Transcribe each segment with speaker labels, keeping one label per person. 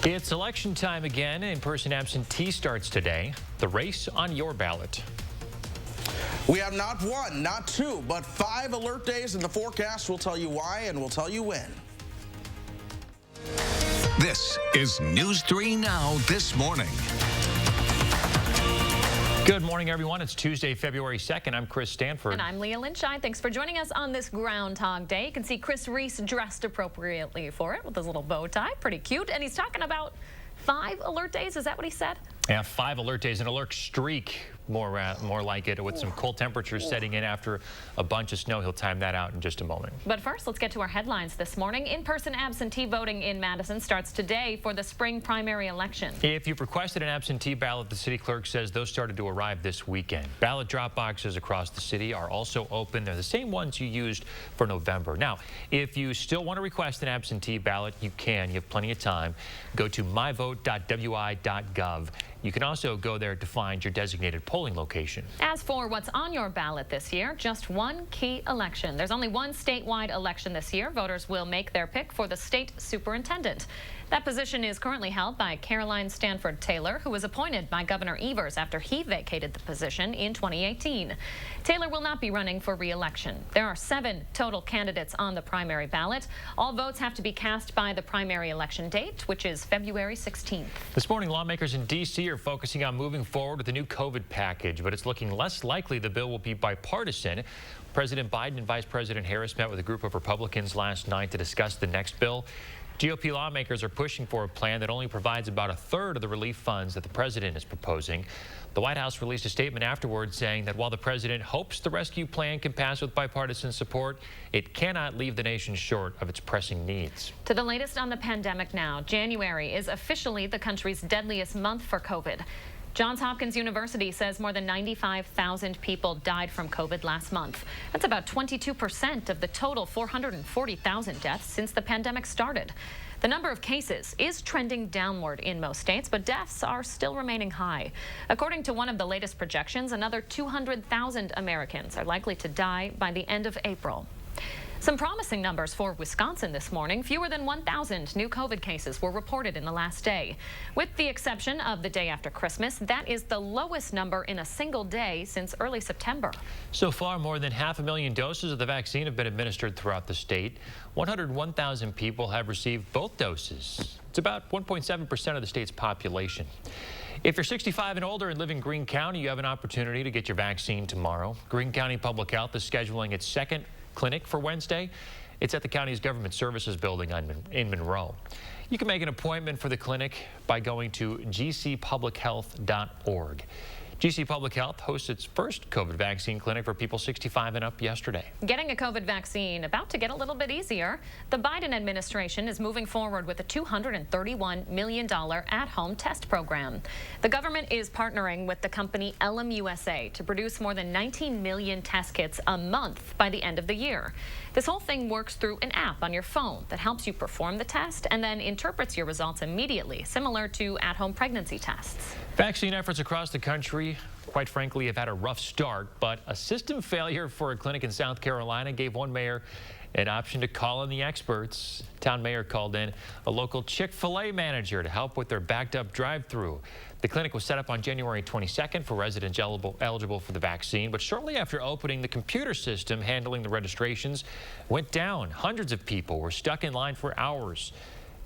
Speaker 1: It's election time again. In-person absentee starts today. The race on your ballot.
Speaker 2: We have not one, not two, but 5 alert days in the forecast. We'll tell you why and we'll tell you when.
Speaker 3: This is News 3 Now this morning.
Speaker 1: Good morning, everyone. It's Tuesday, February 2nd. I'm Chris Stanford.
Speaker 4: And I'm Leah Lynchine. Thanks for joining us on this Groundhog Day. You can see Chris Reese dressed appropriately for it with his little bow tie. Pretty cute. And he's talking about 5 alert days. Is that what he said?
Speaker 1: Yeah, 5 alert days, an alert streak, more like it, with some cold temperatures setting in after a bunch of snow. He'll time that out in just a moment.
Speaker 4: But first, let's get to our headlines this morning. In-person absentee voting in Madison starts today for the spring primary election.
Speaker 1: If you've requested an absentee ballot, the city clerk says those started to arrive this weekend. Ballot drop boxes across the city are also open. They're the same ones you used for November. Now, if you still want to request an absentee ballot, you can. You have plenty of time. Go to myvote.wi.gov. You can also go there to find your designated polling location.
Speaker 4: As for what's on your ballot this year, just one key election. There's only one statewide election this year. Voters will make their pick for the state superintendent. That position is currently held by Caroline Stanford Taylor, who was appointed by Governor Evers after he vacated the position in 2018. Taylor will not be running for re-election. There are 7 total candidates on the primary ballot. All votes have to be cast by the primary election date, which is February 16th.
Speaker 1: This morning, lawmakers in D.C. are focusing on moving forward with a new COVID package, but it's looking less likely the bill will be bipartisan. President Biden and Vice President Harris met with a group of Republicans last night to discuss the next bill. GOP lawmakers are pushing for a plan that only provides about 1/3 of the relief funds that the president is proposing. The White House released a statement afterwards saying that while the president hopes the rescue plan can pass with bipartisan support, it cannot leave the nation short of its pressing needs.
Speaker 4: To the latest on the pandemic now, January is officially the country's deadliest month for COVID. Johns Hopkins University says more than 95,000 people died from COVID last month. That's about 22% of the total 440,000 deaths since the pandemic started. The number of cases is trending downward in most states, but deaths are still remaining high. According to one of the latest projections, another 200,000 Americans are likely to die by the end of April. Some promising numbers for Wisconsin this morning. Fewer than 1,000 new COVID cases were reported in the last day. With the exception of the day after Christmas, that is the lowest number in a single day since early September.
Speaker 1: So far, more than 500,000 doses of the vaccine have been administered throughout the state. 101,000 people have received both doses. It's about 1.7% of the state's population. If you're 65 and older and live in Greene County, you have an opportunity to get your vaccine tomorrow. Greene County Public Health is scheduling its second clinic for Wednesday. It's at the county's Government Services Building in Monroe. You can make an appointment for the clinic by going to gcpublichealth.org. GC Public Health hosts its first COVID vaccine clinic for people 65 and up yesterday.
Speaker 4: Getting a COVID vaccine about to get a little bit easier. The Biden administration is moving forward with a $231 million at-home test program. The government is partnering with the company Elam USA to produce more than 19 million test kits a month by the end of the year. This whole thing works through an app on your phone that helps you perform the test and then interprets your results immediately, similar to at-home pregnancy tests.
Speaker 1: Vaccine efforts across the country, quite frankly, have had a rough start, but a system failure for a clinic in South Carolina gave one mayor an option to call in the experts. Town mayor called in a local Chick-fil-A manager to help with their backed-up drive-through. The clinic was set up on January 22nd for residents eligible for the vaccine, but shortly after opening, the computer system handling the registrations went down. Hundreds of people were stuck in line for hours.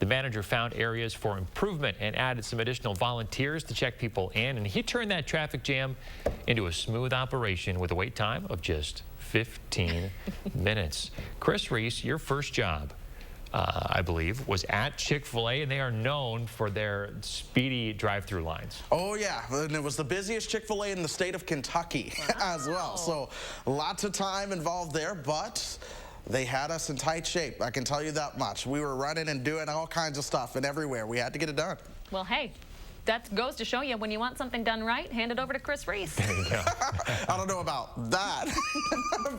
Speaker 1: The manager found areas for improvement and added some additional volunteers to check people in, and he turned that traffic jam into a smooth operation with a wait time of just 15 minutes. Chris Reese, your first job, I believe, was at Chick-fil-A, and they are known for their speedy drive-through lines.
Speaker 2: Oh, yeah, and it was the busiest Chick-fil-A in the state of Kentucky as well. So lots of time involved there, but they had us in tight shape. I can tell you that much. We were running and doing all kinds of stuff and everywhere. We had to get it done.
Speaker 4: Well, hey, that goes to show you when you want something done right, hand it over to Chris Reese.
Speaker 1: There you go.
Speaker 2: I don't know about that,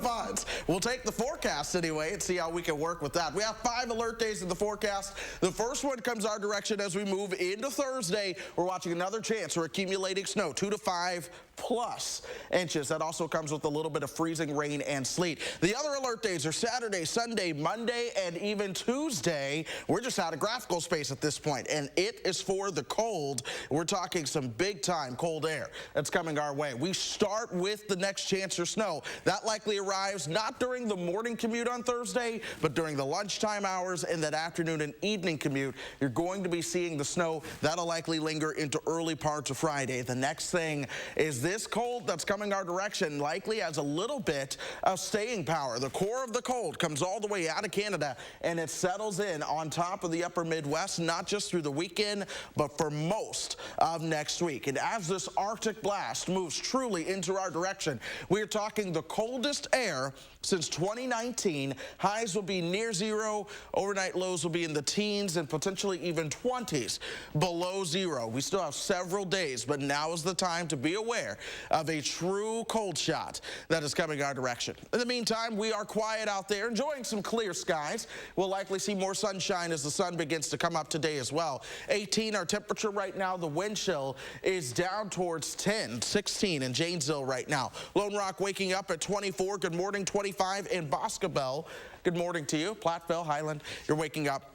Speaker 2: but we'll take the forecast anyway and see how we can work with that. We have 5 alert days in the forecast. The first one comes our direction as we move into Thursday. We're watching another chance for accumulating snow, 2 to 5 plus inches. That also comes with a little bit of freezing rain and sleet. The other alert days are Saturday, Sunday, Monday, and even Tuesday. We're just out of graphical space at this point, and it is for the cold. We're talking some big time cold air that's coming our way. We start with the next chance for snow. That likely arrives not during the morning commute on Thursday, but during the lunchtime hours and that afternoon and evening commute. You're going to be seeing the snow. That'll likely linger into early parts of Friday. The next thing is this cold that's coming our direction likely has a little bit of staying power. The core of the cold comes all the way out of Canada and it settles in on top of the upper Midwest, not just through the weekend, but for most of next week. And as this Arctic blast moves truly into our direction, we're talking the coldest air since 2019. Highs will be near zero. Overnight lows will be in the teens and potentially even 20s below zero. We still have several days, but now is the time to be aware of a true cold shot that is coming our direction. In the meantime, we are quiet out there, enjoying some clear skies. We'll likely see more sunshine as the sun begins to come up today as well. 18 our temperature right now. The wind chill is down towards 10, 16 in Janesville right now. Lone Rock waking up at 24. Good morning, 25 in Boscobel. Good morning to you. Platteville, Highland, you're waking up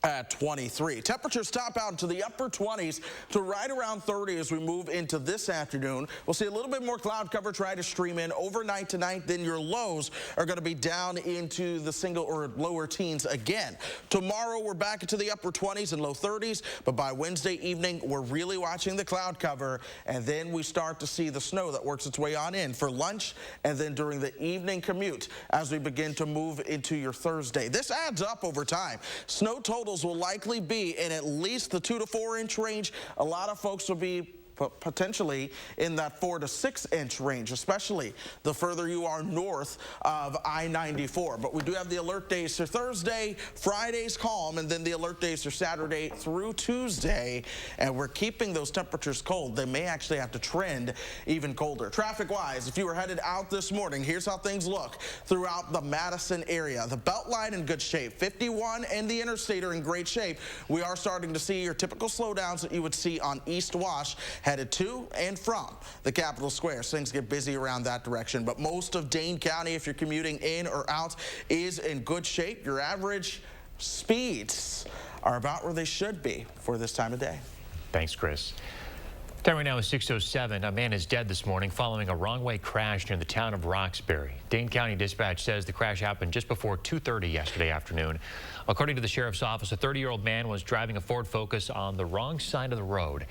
Speaker 2: at 23. Temperatures top out into the upper 20s to right around 30 as we move into this afternoon. We'll see a little bit more cloud cover try to stream in overnight tonight. Then your lows are going to be down into the single or lower teens again. Tomorrow we're back into the upper 20s and low 30s, but by Wednesday evening we're really watching the cloud cover, and then we start to see the snow that works its way on in for lunch and then during the evening commute as we begin to move into your Thursday. This adds up over time. Snow total will likely be in at least the 2 to 4 inch range. A lot of folks will be potentially in that 4 to 6 inch range, especially the further you are north of I-94. But we do have the alert days for Thursday, Friday's calm, and then the alert days for Saturday through Tuesday. And we're keeping those temperatures cold. They may actually have to trend even colder. Traffic-wise, if you were headed out this morning, here's how things look throughout the Madison area. The Beltline in good shape. 51 and the interstate are in great shape. We are starting to see your typical slowdowns that you would see on East Wash headed to and from the Capitol Square. So things get busy around that direction, but most of Dane County, if you're commuting in or out, is in good shape. Your average speeds are about where they should be for this time of day.
Speaker 1: Thanks, Chris. Time right now is 6:07. A man is dead this morning following a wrong-way crash near the town of Roxbury. Dane County Dispatch says the crash happened just before 2:30 yesterday afternoon. According to the sheriff's office, a 30-year-old man was driving a Ford Focus on the wrong side of the road.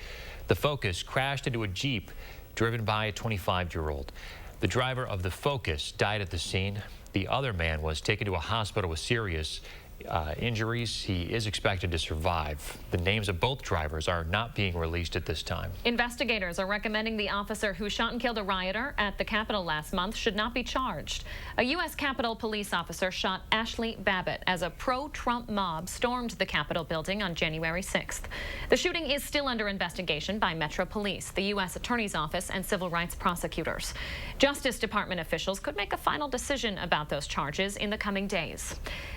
Speaker 1: The Focus crashed into a Jeep driven by a 25-year-old. The driver of the Focus died at the scene. The other man was taken to a hospital with serious injuries. He is expected to survive. The names of both drivers are not being released at this time.
Speaker 4: Investigators are recommending the officer who shot and killed a rioter at the Capitol last month should not be charged. A U.S. Capitol police officer shot Ashley Babbitt as a pro-Trump mob stormed the Capitol building on January 6th. The shooting is still under investigation by Metro Police, the U.S. Attorney's Office, and civil rights prosecutors. Justice Department officials could make a final decision about those charges in the coming days.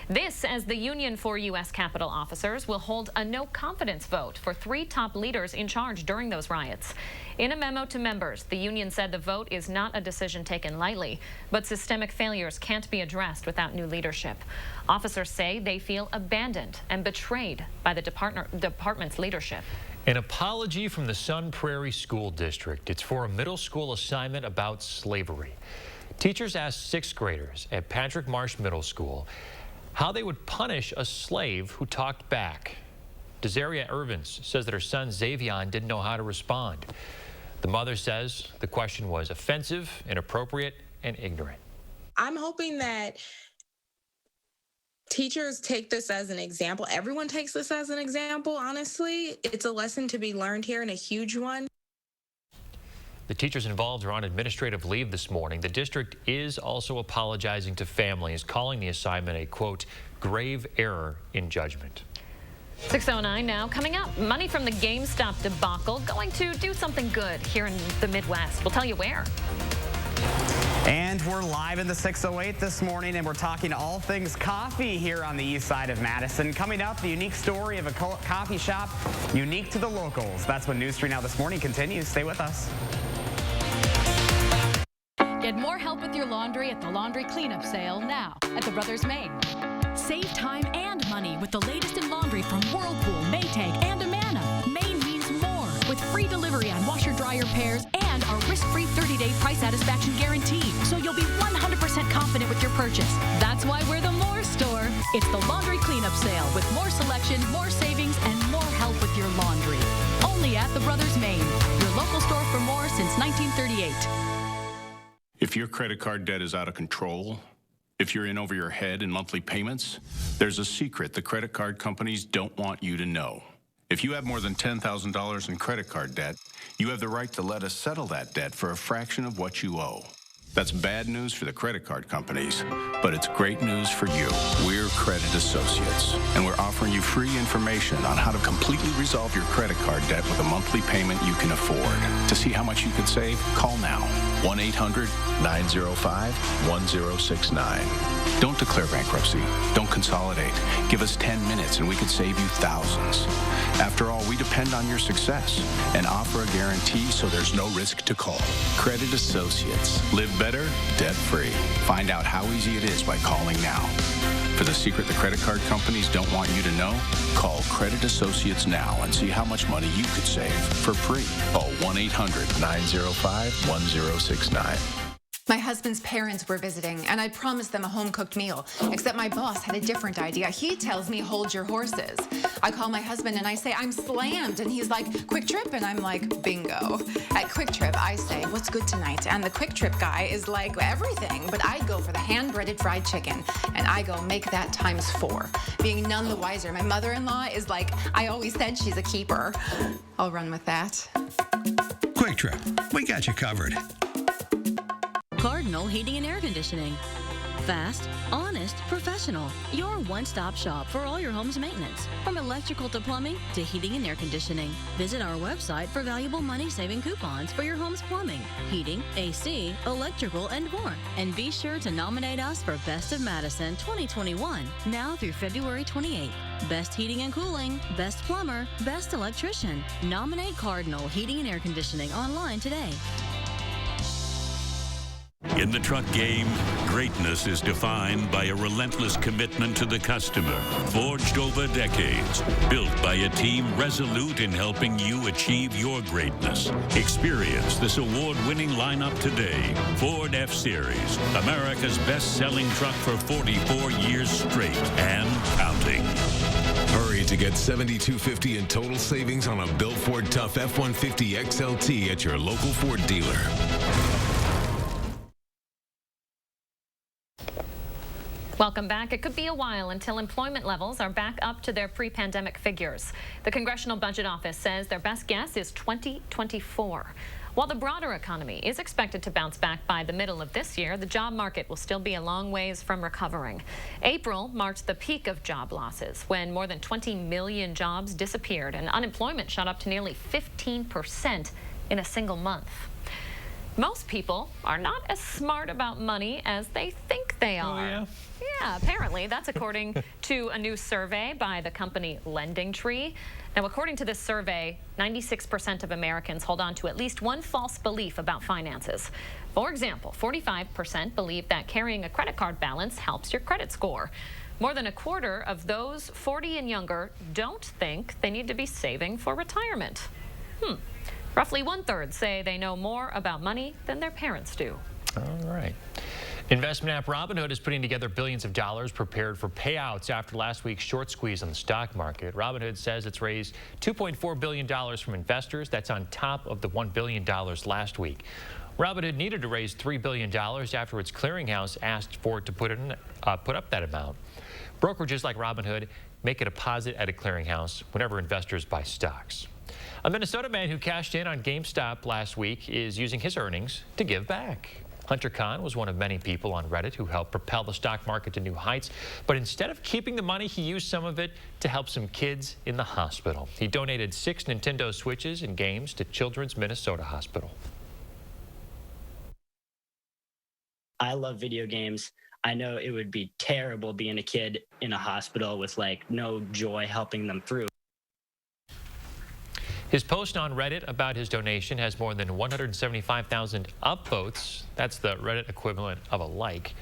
Speaker 4: This as the Union for U.S. Capitol officers will hold a no-confidence vote for 3 top leaders in charge during those riots. In a memo to members, the union said the vote is not a decision taken lightly, but systemic failures can't be addressed without new leadership. Officers say they feel abandoned and betrayed by the department's leadership.
Speaker 1: An apology from the Sun Prairie School District. It's for a middle school assignment about slavery. Teachers asked 6th graders at Patrick Marsh Middle School how they would punish a slave who talked back. Desaria Irvins says that her son Xavion didn't know how to respond. The mother says the question was offensive, inappropriate, and ignorant.
Speaker 5: I'm hoping that teachers take this as an example. Everyone takes this as an example, honestly. It's a lesson to be learned here and a huge one.
Speaker 1: The teachers involved are on administrative leave this morning. The district is also apologizing to families, calling the assignment a, quote, grave error in judgment.
Speaker 4: 6:09 now. Coming up, money from the GameStop debacle going to do something good here in the Midwest. We'll tell you where.
Speaker 6: And we're live in the 608 this morning, and we're talking all things coffee here on the east side of Madison. Coming up, the unique story of a coffee shop unique to the locals. That's when News 3 Now this morning continues. Stay with us.
Speaker 7: Get more help with your laundry at the laundry cleanup sale now at the Brothers Maine. Save time and money with the latest in laundry from Whirlpool, Maytag, and Amana. Maine means more with free delivery on washer-dryer pairs and our risk-free 30-day price satisfaction guarantee, so you'll be 100% confident with your purchase. That's why we're the More Store. It's the laundry cleanup sale with more selection, more savings, and more help with your laundry. Only at the Brothers Maine, your local store for more since 1938.
Speaker 8: If your credit card debt is out of control, if you're in over your head in monthly payments, there's a secret the credit card companies don't want you to know. If you have more than $10,000 in credit card debt, you have the right to let us settle that debt for a fraction of what you owe. That's bad news for the credit card companies, but it's great news for you. We're Credit Associates, and we're offering you free information on how to completely resolve your credit card debt with a monthly payment you can afford. To see how much you could save, call now. 1-800-905-1069. Don't declare bankruptcy. Don't consolidate. Give us 10 minutes and we could save you thousands. After all, we depend on your success and offer a guarantee so there's no risk to call. Credit Associates. Live better, debt-free. Find out how easy it is by calling now. For the secret the credit card companies don't want you to know, call Credit Associates now and see how much money you could save for free. Call 1-800-905-1069.
Speaker 9: My husband's parents were visiting, and I promised them a home-cooked meal, except my boss had a different idea. He tells me, hold your horses. I call my husband, and I say, I'm slammed, and he's like, Quick Trip, and I'm like, bingo. At Quick Trip, I say, what's good tonight? And the Quick Trip guy is like, everything, but I go for the hand-breaded fried chicken, and I go, make that times 4. Being none the wiser, my mother-in-law is like, I always said she's a keeper. I'll run with that.
Speaker 10: Quick Trip, we got you covered.
Speaker 11: Cardinal Heating and Air Conditioning. Fast, honest, professional. Your one-stop shop for all your home's maintenance. From electrical to plumbing to heating and air conditioning. Visit our website for valuable money-saving coupons for your home's plumbing, heating, AC, electrical, and more. And be sure to nominate us for Best of Madison 2021, now through February 28th. Best heating and cooling, best plumber, best electrician. Nominate Cardinal Heating and Air Conditioning online today.
Speaker 12: In the truck game, greatness is defined by a relentless commitment to the customer, forged over decades, built by a team resolute in helping you achieve your greatness. Experience this award-winning lineup today. Ford F-Series, America's best-selling truck for 44 years straight and counting.
Speaker 13: Hurry to get $7,250 in total savings on a Built Ford Tough F-150 XLT at your local Ford dealer.
Speaker 4: Welcome back. It could be a while until employment levels are back up to their pre-pandemic figures. The Congressional Budget Office says their best guess is 2024. While the broader economy is expected to bounce back by the middle of this year, the job market will still be a long ways from recovering. April marked the peak of job losses when more than 20 million jobs disappeared and unemployment shot up to nearly 15% in a single month. Most people are not as smart about money as they think they are.
Speaker 1: Oh, yeah?
Speaker 4: Yeah, apparently. That's according to a new survey by the company LendingTree. Now, according to this survey, 96% of Americans hold on to at least one false belief about finances. For example, 45% believe that carrying a credit card balance helps your credit score. More than a quarter of those 40 and younger don't think they need to be saving for retirement. Roughly 1/3 say they know more about money than their parents do.
Speaker 1: All right. Investment app Robinhood is putting together billions of dollars prepared for payouts after last week's short squeeze on the stock market. Robinhood says it's raised $2.4 billion from investors. That's on top of the $1 billion last week. Robinhood needed to raise $3 billion after its clearinghouse asked for it to put up that amount. Brokerages like Robinhood make a deposit at a clearinghouse whenever investors buy stocks. A Minnesota man who cashed in on GameStop last week is using his earnings to give back. Hunter Kahn was one of many people on Reddit who helped propel the stock market to new heights. But instead of keeping the money, he used some of it to help some kids in the hospital. He donated 6 Nintendo Switches and games to Children's Minnesota Hospital.
Speaker 14: I love video games. I know it would be terrible being a kid in a hospital with like no joy helping them through.
Speaker 1: His post on Reddit about his donation has more than 175,000 upvotes. That's the Reddit equivalent of a like.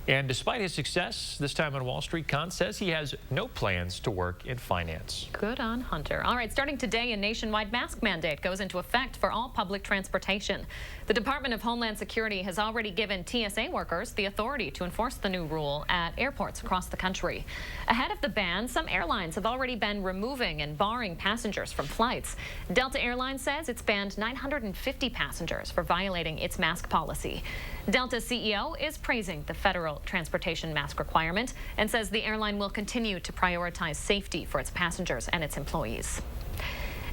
Speaker 1: And despite his success this time on Wall Street, Khan says he has no plans to work in finance.
Speaker 4: Good on Hunter. All right, starting today, a nationwide mask mandate goes into effect for all public transportation. The Department of Homeland Security has already given TSA workers the authority to enforce the new rule at airports across the country. Ahead of the ban, some airlines have already been removing and barring passengers from flights. Delta Airlines says it's banned 950 passengers for violating its mask policy. Delta's CEO is praising the federal transportation mask requirement and says the airline will continue to prioritize safety for its passengers and its employees.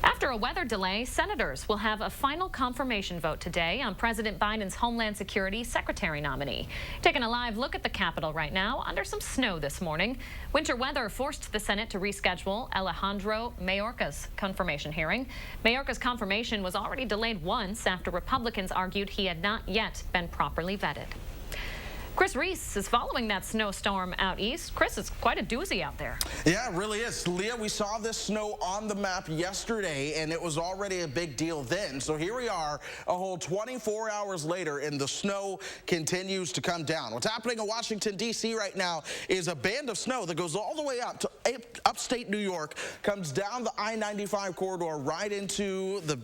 Speaker 4: After a weather delay, senators will have a final confirmation vote today on President Biden's Homeland Security Secretary nominee. Taking a live look at the Capitol right now under some snow this morning. Winter weather forced the Senate to reschedule Alejandro Mayorkas' confirmation hearing. Mayorkas' confirmation was already delayed once after Republicans argued he had not yet been properly vetted. Chris Reese is following that snowstorm out east. Chris, it's quite a doozy out there.
Speaker 2: Yeah, it really is. Leah, we saw this snow on the map yesterday, and it was already a big deal then. So here we are, a whole 24 hours later, and the snow continues to come down. What's happening in Washington, D.C. right now is a band of snow that goes all the way up to upstate New York, comes down the I-95 corridor right into the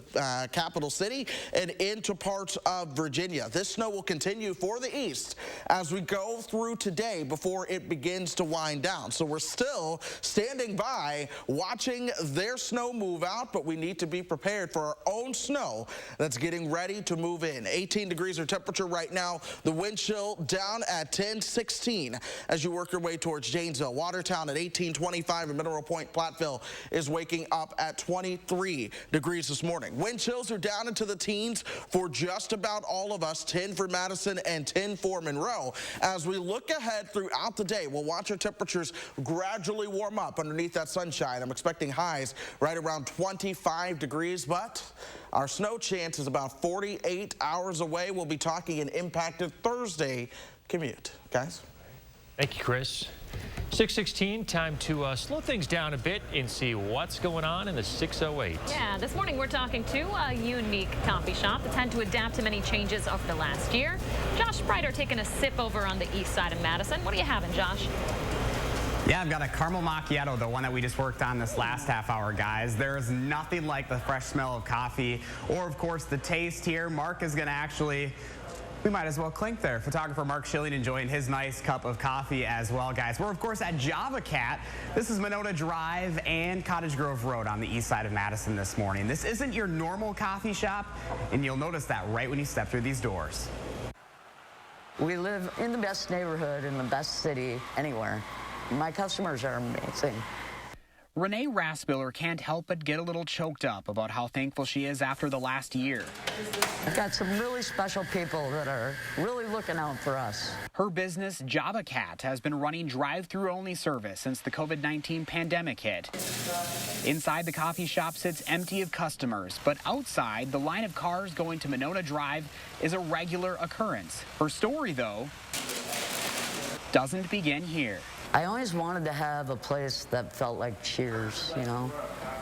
Speaker 2: capital city and into parts of Virginia. This snow will continue for the east as we go through today before it begins to wind down. So we're still standing by watching their snow move out, but we need to be prepared for our own snow that's getting ready to move in. 18 degrees our temperature right now. The wind chill down at 10-16 as you work your way towards Janesville. Watertown at 18-25 and Mineral Point Platteville is waking up at 23 degrees this morning. Wind chills are down into the teens for just about all of us, 10 for Madison and 10 for Monroe. As we look ahead throughout the day, we'll watch our temperatures gradually warm up underneath that sunshine. I'm expecting highs right around 25 degrees, but our snow chance is about 48 hours away. We'll be talking an impacted Thursday commute. Guys?
Speaker 1: Thank you, Chris. 6:16, time to slow things down a bit and see what's going on in the 608.
Speaker 4: Yeah, this morning we're talking to a unique coffee shop that's had to adapt to many changes over the last year. Josh Sprider taking a sip over on the east side of Madison. What are you having, Josh?
Speaker 6: Yeah, I've got a caramel macchiato, the one that we just worked on this last half hour, guys. There's nothing like the fresh smell of coffee or, of course, the taste here. Mark is going to actually... We might as well clink there. Photographer Mark Schilling enjoying his nice cup of coffee as well, guys. We're, of course, at Java Cat. This is Monona Drive and Cottage Grove Road on the east side of Madison this morning. This isn't your normal coffee shop, and you'll notice that right when you step through these doors.
Speaker 15: We live in the best neighborhood in the best city anywhere. My customers are amazing.
Speaker 6: Renee Raspiller can't help but get a little choked up about how thankful she is after the last year.
Speaker 15: I've got some really special people that are really looking out for us.
Speaker 6: Her business, Java Cat, has been running drive-through only service since the COVID-19 pandemic hit. Inside the coffee shop sits empty of customers, but outside, the line of cars going to Monona Drive is a regular occurrence. Her story, though, doesn't begin here.
Speaker 15: I always wanted to have a place that felt like Cheers, you know,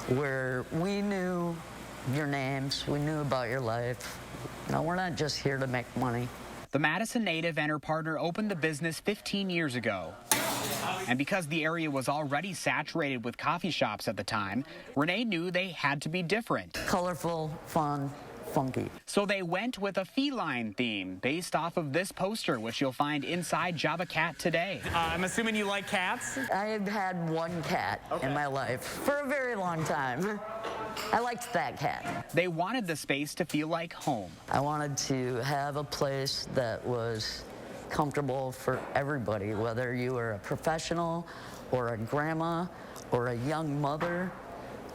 Speaker 15: where we knew your names, we knew about your life. You know, we're not just here to make money.
Speaker 6: The Madison native and her partner opened the business 15 years ago. And because the area was already saturated with coffee shops at the time, Renee knew they had to be different.
Speaker 15: Colorful, fun, funky.
Speaker 6: So they went with a feline theme based off of this poster, which you'll find inside Java Cat today. I'm assuming you like cats?
Speaker 15: I have had one cat in my life for a very long time. I liked that cat.
Speaker 6: They wanted the space to feel like home.
Speaker 15: I wanted to have a place that was comfortable for everybody, whether you were a professional or a grandma or a young mother.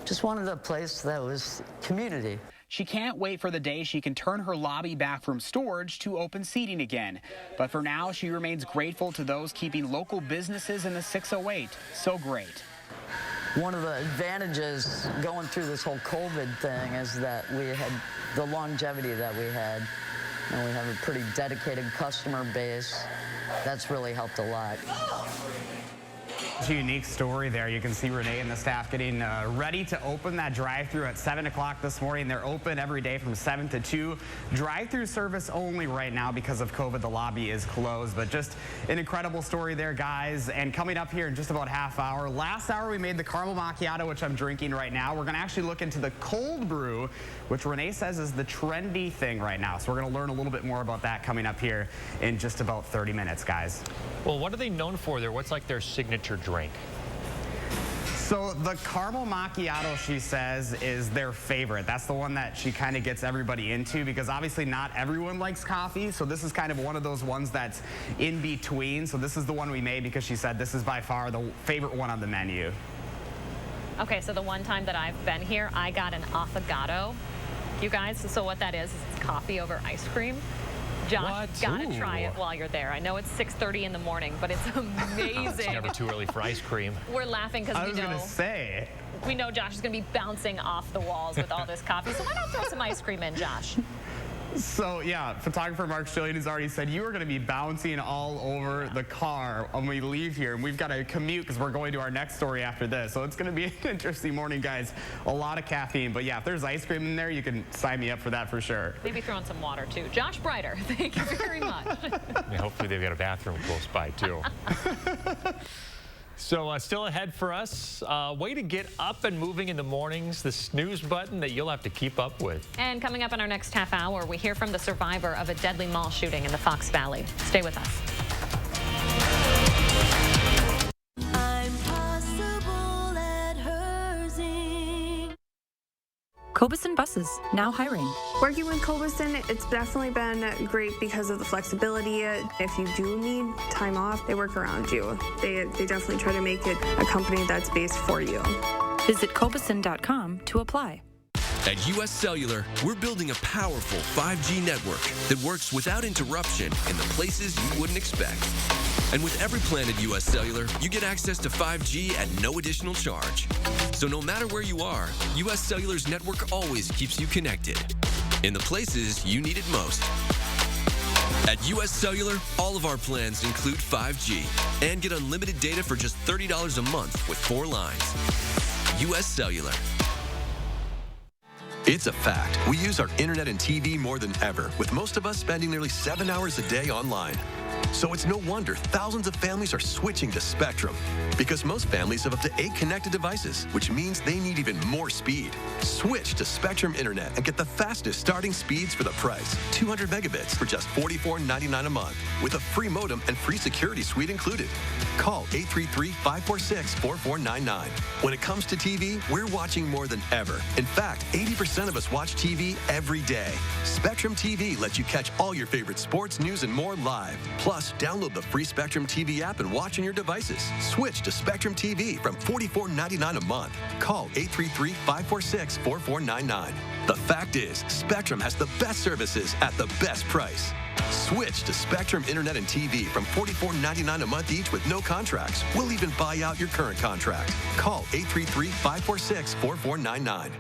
Speaker 15: Just wanted a place that was community.
Speaker 6: She can't wait for the day she can turn her lobby back from storage to open seating again. But for now, she remains grateful to those keeping local businesses in the 608 so great.
Speaker 15: One of the advantages going through this whole COVID thing is that we had the longevity that we had. And we have a pretty dedicated customer base. That's really helped a lot.
Speaker 6: It's a unique story there. You can see Renee and the staff getting ready to open that drive-thru at 7 o'clock this morning. They're open every day from 7 to 2. Drive-thru service only right now because of COVID. The lobby is closed, but just an incredible story there, guys. And coming up here in just about half hour, last hour we made the caramel macchiato, which I'm drinking right now. We're going to actually look into the cold brew, which Renee says is the trendy thing right now. So we're going to learn a little bit more about that coming up here in just about 30 minutes, guys.
Speaker 1: Well, what are they known for there? What's like their signature drink?
Speaker 6: So the caramel macchiato, she says, is their favorite. That's the one that she kind of gets everybody into because obviously not everyone likes coffee. So this is kind of one of those ones that's in between. So this is the one we made because she said this is by far the favorite one on the menu.
Speaker 4: Okay, so the one time that I've been here, I got an affogato. You guys, so what that is it's coffee over ice cream. Josh, gotta try it while you're there. I know it's 6:30 in the morning, but it's amazing.
Speaker 1: It's never too early for ice cream.
Speaker 4: We're laughing because we know Josh is gonna be bouncing off the walls with all this coffee. So why not throw some ice cream in, Josh?
Speaker 6: So yeah, photographer Mark Schilling has already said you are going to be bouncing all over the car when we leave here, and we've got to commute because we're going to our next story after this. So it's going to be an interesting morning, guys. A lot of caffeine, but yeah, if there's ice cream in there, you can sign me up for that for sure.
Speaker 4: Maybe throw in some water too. Josh Breiter, thank you very much.
Speaker 1: Yeah, hopefully they've got a bathroom close by too. So still ahead for us, way to get up and moving in the mornings, the snooze button that you'll have to keep up with.
Speaker 4: And coming up in our next half hour, we hear from the survivor of a deadly mall shooting in the Fox Valley. Stay with us.
Speaker 16: Cobison Buses, now hiring.
Speaker 17: Working with Cobison, it's definitely been great because of the flexibility. If you do need time off, they work around you. They definitely try to make it a company that's based for you.
Speaker 16: Visit Cobison.com to apply.
Speaker 18: At U.S. Cellular, we're building a powerful 5G network that works without interruption in the places you wouldn't expect. And with every plan at U.S. Cellular, you get access to 5G at no additional charge. So no matter where you are, U.S. Cellular's network always keeps you connected in the places you need it most. At U.S. Cellular, all of our plans include 5G and get unlimited data for just $30 a month with 4 lines. U.S. Cellular.
Speaker 19: It's a fact. We use our internet and TV more than ever, with most of us spending nearly 7 hours a day online. So it's no wonder thousands of families are switching to Spectrum, because most families have up to 8 connected devices, which means they need even more speed. Switch to Spectrum Internet and get the fastest starting speeds for the price. 200 megabits for just $44.99 a month, with a free modem and free security suite included. Call 833-546-4499. When it comes to TV, we're watching more than ever. In fact, 80% of us watch TV every day. Spectrum TV lets you catch all your favorite sports, news, and more live. Plus, download the free Spectrum TV app and watch on your devices. Switch to Spectrum TV from $44.99 a month. Call 833-546-4499. The fact is, Spectrum has the best services at the best price. Switch to Spectrum Internet and TV from $44.99 a month each with no contracts. We'll even buy out your current contract. Call 833-546-4499.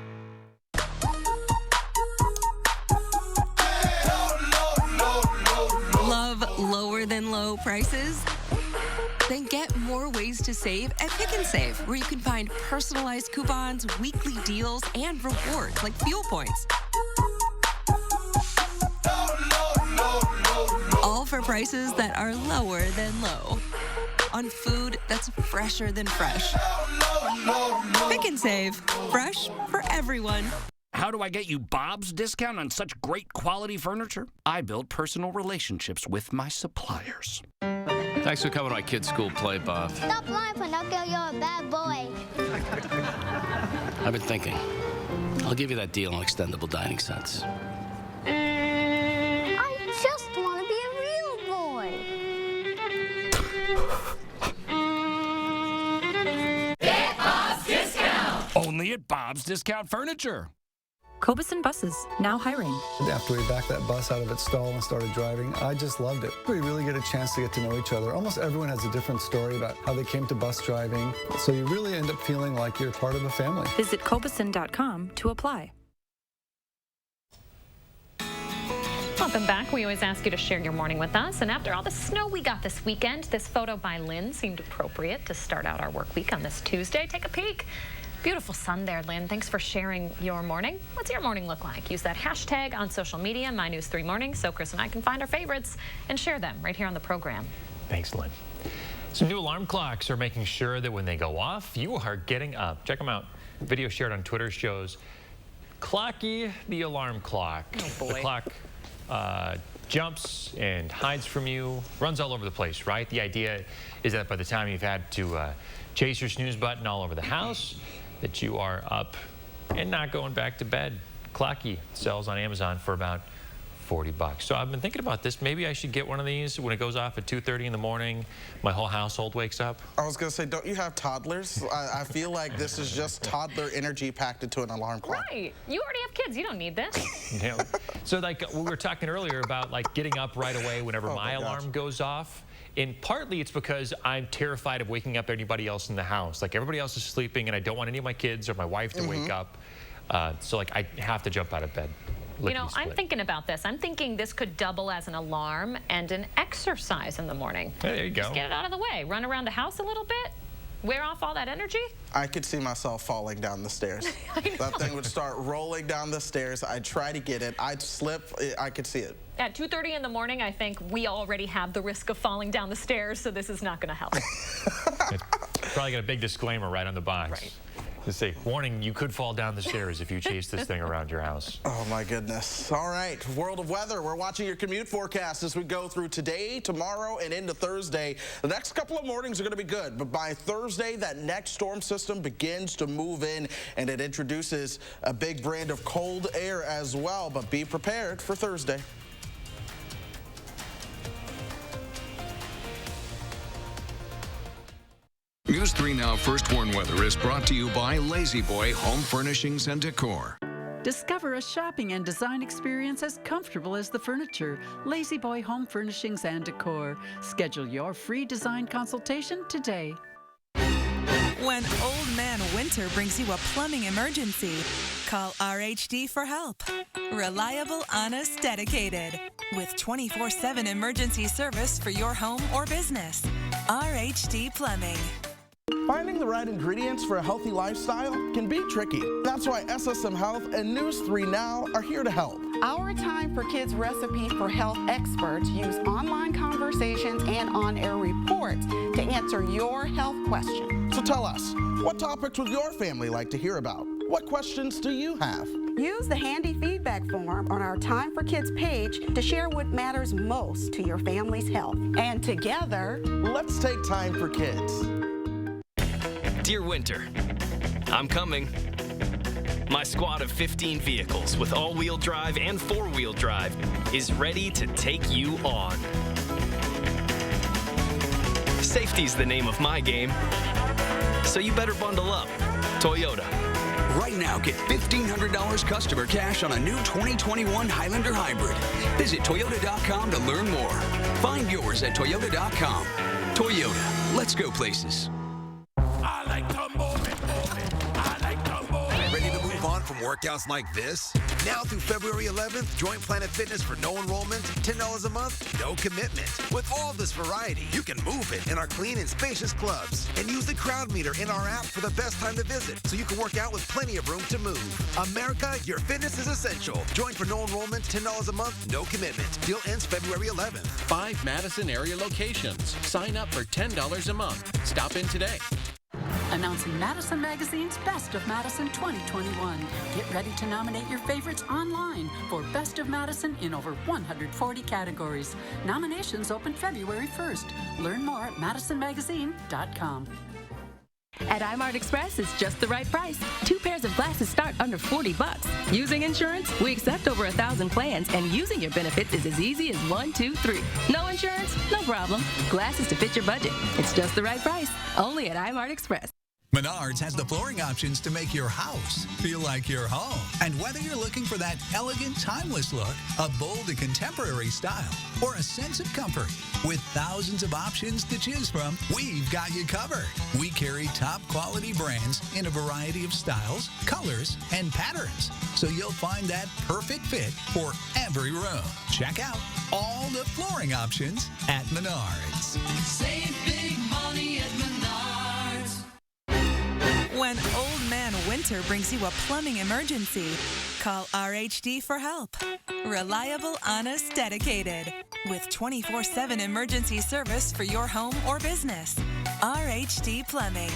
Speaker 20: Love lower than low prices? Then get more ways to save at Pick and Save, where you can find personalized coupons, weekly deals, and rewards like fuel points. All for prices that are lower than low. On food that's fresher than fresh. Pick and Save. Fresh for everyone.
Speaker 21: How do I get you Bob's discount on such great quality furniture? I build personal relationships with my suppliers.
Speaker 22: Thanks for coming to my kid's school play, Bob.
Speaker 23: Stop lying, Pinocchio. You're a bad boy.
Speaker 21: I've been thinking. I'll give you that deal on extendable dining sets.
Speaker 23: I just want to be a real boy.
Speaker 21: Get Bob's discount! Only at Bob's Discount Furniture.
Speaker 16: Cobison Buses, now hiring.
Speaker 24: After we backed that bus out of its stall and started driving, I just loved it. We really get a chance to get to know each other. Almost everyone has a different story about how they came to bus driving, so you really end up feeling like you're part of a family.
Speaker 16: Visit Cobison.com to apply.
Speaker 4: Welcome back. We always ask you to share your morning with us. And after all the snow we got this weekend, this photo by Lynn seemed appropriate to start out our work week on this Tuesday. Take a peek. Beautiful sun there, Lynn. Thanks for sharing your morning. What's your morning look like? Use that hashtag on social media, MyNews3Morning, so Chris and I can find our favorites and share them right here on the program.
Speaker 1: Thanks, Lynn. Some new alarm clocks are making sure that when they go off, you are getting up. Check them out. Video shared on Twitter shows Clocky the alarm clock.
Speaker 4: Oh, boy.
Speaker 1: The clock jumps and hides from you, runs all over the place, right? The idea is that by the time you've had to chase your snooze button all over the house, that you are up and not going back to bed. Clocky sells on Amazon for about $40. So I've been thinking about this. Maybe I should get one of these when it goes off at 2:30 in the morning. My whole household wakes up.
Speaker 2: I was going to say, don't you have toddlers? I feel like this is just toddler energy packed into an alarm clock.
Speaker 4: Right. You already have kids. You don't need this.
Speaker 1: Yeah. So like we were talking earlier about like getting up right away whenever my alarm goes off. And partly it's because I'm terrified of waking up anybody else in the house. Like everybody else is sleeping and I don't want any of my kids or my wife to wake up. So like I have to jump out of bed.
Speaker 4: You know, I'm thinking about this. I'm thinking this could double as an alarm and an exercise in the morning.
Speaker 1: Hey, there you go.
Speaker 4: Just get it out of the way. Run around the house a little bit. Wear off all that energy.
Speaker 2: I could see myself falling down the stairs. That thing would start rolling down the stairs. I'd try to get it. I'd slip. I could see it.
Speaker 4: At 2:30 in the morning, I think we already have the risk of falling down the stairs, so this is not going to help.
Speaker 1: Probably got a big disclaimer right on the box.
Speaker 4: Right.
Speaker 1: To say, warning, you could fall down the stairs if you chase this thing around your house.
Speaker 2: Oh, my goodness. All right, world of weather. We're watching your commute forecast as we go through today, tomorrow, and into Thursday. The next couple of mornings are going to be good, but by Thursday, that next storm system begins to move in, and it introduces a big brand of cold air as well, but be prepared for Thursday.
Speaker 3: News 3 Now First Warn Weather is brought to you by Lazy Boy Home Furnishings and Decor.
Speaker 5: Discover a shopping and design experience as comfortable as the furniture. Lazy Boy Home Furnishings and Decor. Schedule your free design consultation today.
Speaker 7: When Old Man Winter brings you a plumbing emergency, call RHD for help. Reliable, honest, dedicated. With 24/7 emergency service for your home or business. RHD Plumbing.
Speaker 2: Finding the right ingredients for a healthy lifestyle can be tricky. That's why SSM Health and News 3 Now are here to help.
Speaker 8: Our Time for Kids recipe for health experts use online conversations and on-air reports to answer your health questions.
Speaker 2: So tell us, what topics would your family like to hear about? What questions do you have?
Speaker 8: Use the handy feedback form on our Time for Kids page to share what matters most to your family's health. And together,
Speaker 2: let's take time for kids.
Speaker 25: Dear Winter, I'm coming. My squad of 15 vehicles with all-wheel drive and four-wheel drive is ready to take you on. Safety's the name of my game, so you better bundle up. Toyota.
Speaker 26: Right now, get $1,500 customer cash on a new 2021 Highlander Hybrid. Visit Toyota.com to learn more. Find yours at Toyota.com. Toyota, let's go places.
Speaker 27: I like to move it. I like to move it.
Speaker 28: Ready to move on from workouts like this? Now through February 11th, join Planet Fitness for no enrollment, $10 a month, no commitment. With all this variety, you can move it in our clean and spacious clubs. And use the crowd meter in our app for the best time to visit, so you can work out with plenty of room to move. America, your fitness is essential. Join for no enrollment, $10 a month, no commitment. Deal ends February 11th.
Speaker 29: 5 Madison area locations. Sign up for $10 a month. Stop in today.
Speaker 5: Announcing Madison Magazine's Best of Madison 2021. Get ready to nominate your favorites online for Best of Madison in over 140 categories. Nominations open February 1st. Learn more at madisonmagazine.com.
Speaker 30: At iMart Express, it's just the right price. 2 pairs of glasses start under $40. Using insurance, we accept over 1,000 plans, and using your benefits is as easy as 1, 2, 3. No insurance? No problem. Glasses to fit your budget. It's just the right price. Only at iMart Express.
Speaker 6: Menards has the flooring options to make your house feel like your home. And whether you're looking for that elegant, timeless look, a bold and contemporary style, or a sense of comfort, with thousands of options to choose from, we've got you covered. We carry top quality brands in a variety of styles, colors, and patterns, so you'll find that perfect fit for every room. Check out all the flooring options at Menards.
Speaker 9: Save big money at Menards.
Speaker 7: When Old Man Winter brings you a plumbing emergency, call RHD for help. Reliable, honest, dedicated. With 24/7 emergency service for your home or business. RHD Plumbing.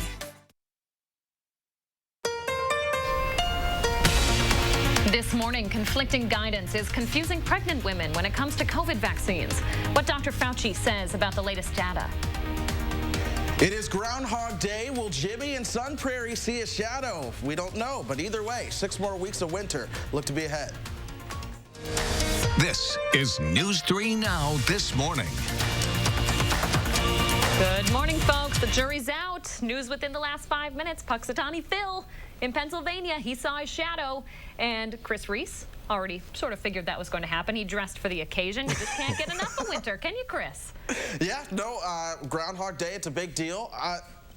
Speaker 4: This morning, conflicting guidance is confusing pregnant women when it comes to COVID vaccines. What Dr. Fauci says about the latest data.
Speaker 2: It is Groundhog Day. Will Jimmy and Sun Prairie see a shadow? We don't know, but either way, 6 more weeks of winter look to be ahead.
Speaker 3: This is News 3 Now This Morning.
Speaker 4: Good morning, folks. The jury's out. News within the last 5 minutes. Punxsutawney Phil in Pennsylvania, he saw his shadow. And Chris Reese already sort of figured that was going to happen. He dressed for the occasion. You just can't get enough of winter, can you, Chris?
Speaker 2: Yeah, no, Groundhog Day, it's a big deal.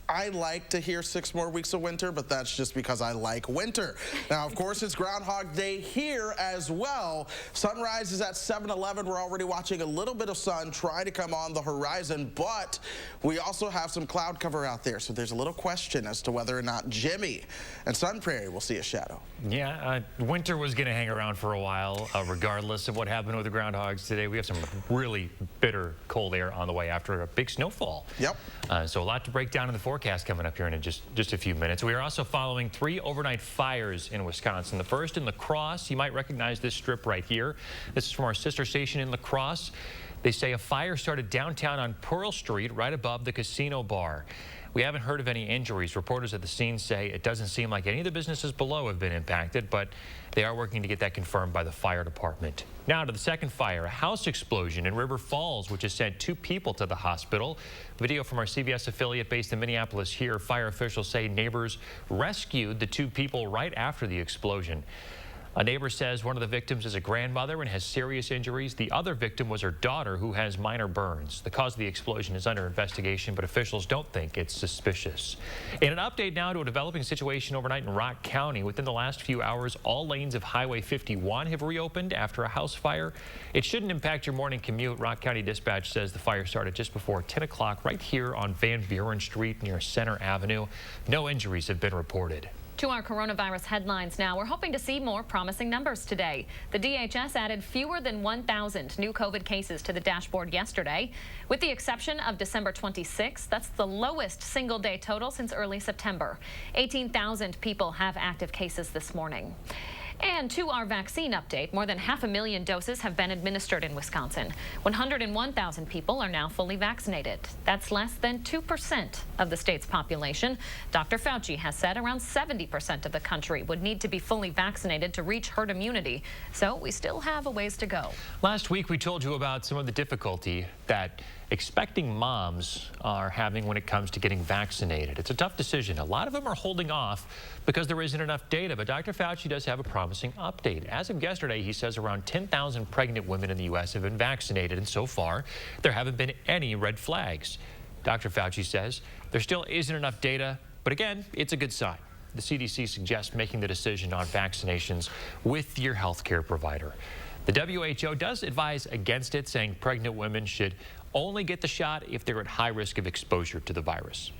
Speaker 2: I like to hear 6 more weeks of winter, but that's just because I like winter. Now, of course, it's Groundhog Day here as well. Sunrise is at 7:11. We're already watching a little bit of sun try to come on the horizon, but we also have some cloud cover out there. So there's a little question as to whether or not Jimmy and Sun Prairie will see a shadow.
Speaker 1: Yeah, winter was going to hang around for a while, regardless of what happened with the groundhogs today. We have some really bitter cold air on the way after a big snowfall.
Speaker 2: Yep.
Speaker 1: So a lot to break down in the forecast coming up here in just a few minutes. We are also following 3 overnight fires in Wisconsin. The first in La Crosse. You might recognize this strip right here. This is from our sister station in La Crosse. They say a fire started downtown on Pearl Street, right above the casino bar. We haven't heard of any injuries. Reporters at the scene say it doesn't seem like any of the businesses below have been impacted, but they are working to get that confirmed by the fire department. Now to the second fire, a house explosion in River Falls, which has sent 2 people to the hospital. Video from our CBS affiliate based in Minneapolis here. Fire officials say neighbors rescued the 2 people right after the explosion. A neighbor says one of the victims is a grandmother and has serious injuries. The other victim was her daughter, who has minor burns. The cause of the explosion is under investigation, but officials don't think it's suspicious. In an update now to a developing situation overnight in Rock County. Within the last few hours, all lanes of Highway 51 have reopened after a house fire. It shouldn't impact your morning commute. Rock County Dispatch says the fire started just before 10 o'clock right here on Van Buren Street near Center Avenue. No injuries have been reported.
Speaker 4: To our coronavirus headlines now. We're hoping to see more promising numbers today. The DHS added fewer than 1,000 new COVID cases to the dashboard yesterday. With the exception of December 26th, that's the lowest single-day total since early September. 18,000 people have active cases this morning. And to our vaccine update, more than 500,000 doses have been administered in Wisconsin. 101,000 people are now fully vaccinated. That's less than 2% of the state's population. Dr. Fauci has said around 70% of the country would need to be fully vaccinated to reach herd immunity. So we still have a ways to go.
Speaker 1: Last week, we told you about some of the difficulty that expecting moms are having when it comes to getting vaccinated. It's a tough decision. A lot of them are holding off because there isn't enough data, but Dr. Fauci does have a promising update. As of yesterday, he says around 10,000 pregnant women in the U.S. have been vaccinated, and so far, there haven't been any red flags. Dr. Fauci says there still isn't enough data, but again, it's a good sign. The CDC suggests making the decision on vaccinations with your healthcare provider. The WHO does advise against it, saying pregnant women should only get the shot if they're at high risk of exposure to the virus.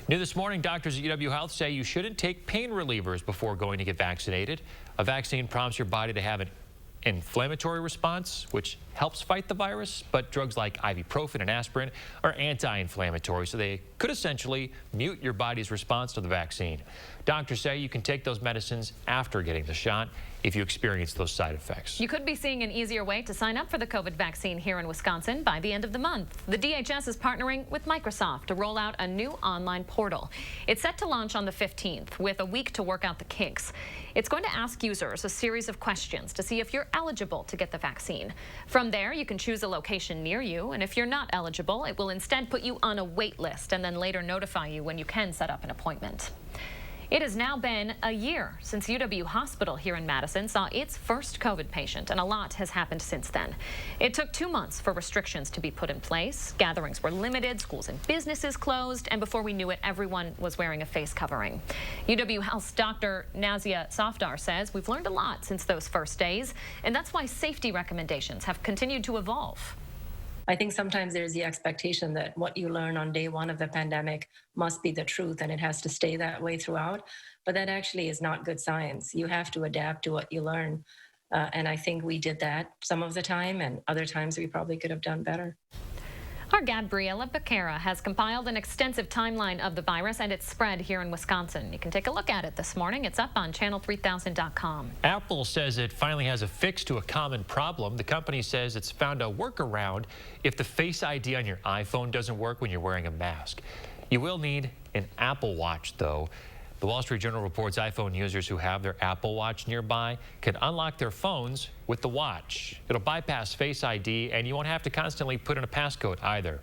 Speaker 1: New this morning, doctors at UW Health say you shouldn't take pain relievers before going to get vaccinated. A vaccine prompts your body to have an inflammatory response, which helps fight the virus, but drugs like ibuprofen and aspirin are anti-inflammatory, so they could essentially mute your body's response to the vaccine. Doctors say you can take those medicines after getting the shot if you experience those side effects.
Speaker 4: You could be seeing an easier way to sign up for the COVID vaccine here in Wisconsin by the end of the month. The DHS is partnering with Microsoft to roll out a new online portal. It's set to launch on the 15th with a week to work out the kinks. It's going to ask users a series of questions to see if you're eligible to get the vaccine. From there, you can choose a location near you, and if you're not eligible, it will instead put you on a wait list and then later notify you when you can set up an appointment. It has now been a year since UW Hospital here in Madison saw its first COVID patient, and a lot has happened since then. It took 2 months for restrictions to be put in place. Gatherings were limited, schools and businesses closed, and before we knew it, everyone was wearing a face covering. UW Health's Dr. Nazia Safdar says we've learned a lot since those first days, and that's why safety recommendations have continued to evolve.
Speaker 10: I think sometimes there's the expectation that what you learn on day one of the pandemic must be the truth and it has to stay that way throughout. But that actually is not good science. You have to adapt to what you learn. And I think we did that some of the time, and other times we probably could have done better.
Speaker 4: Our Gabriela Becerra has compiled an extensive timeline of the virus and its spread here in Wisconsin. You can take a look at it this morning. It's up on channel3000.com.
Speaker 1: Apple says it finally has a fix to a common problem. The company says it's found a workaround if the Face ID on your iPhone doesn't work when you're wearing a mask. You will need an Apple Watch, though. The Wall Street Journal reports iPhone users who have their Apple Watch nearby can unlock their phones with the watch. It'll bypass Face ID, and you won't have to constantly put in a passcode either.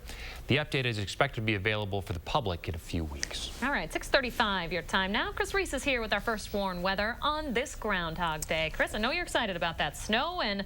Speaker 1: The update is expected to be available for the public in a few weeks.
Speaker 4: All right, 6:35 your time now. Chris Reese is here with our first warn weather on this Groundhog Day. Chris, I know you're excited about that snow and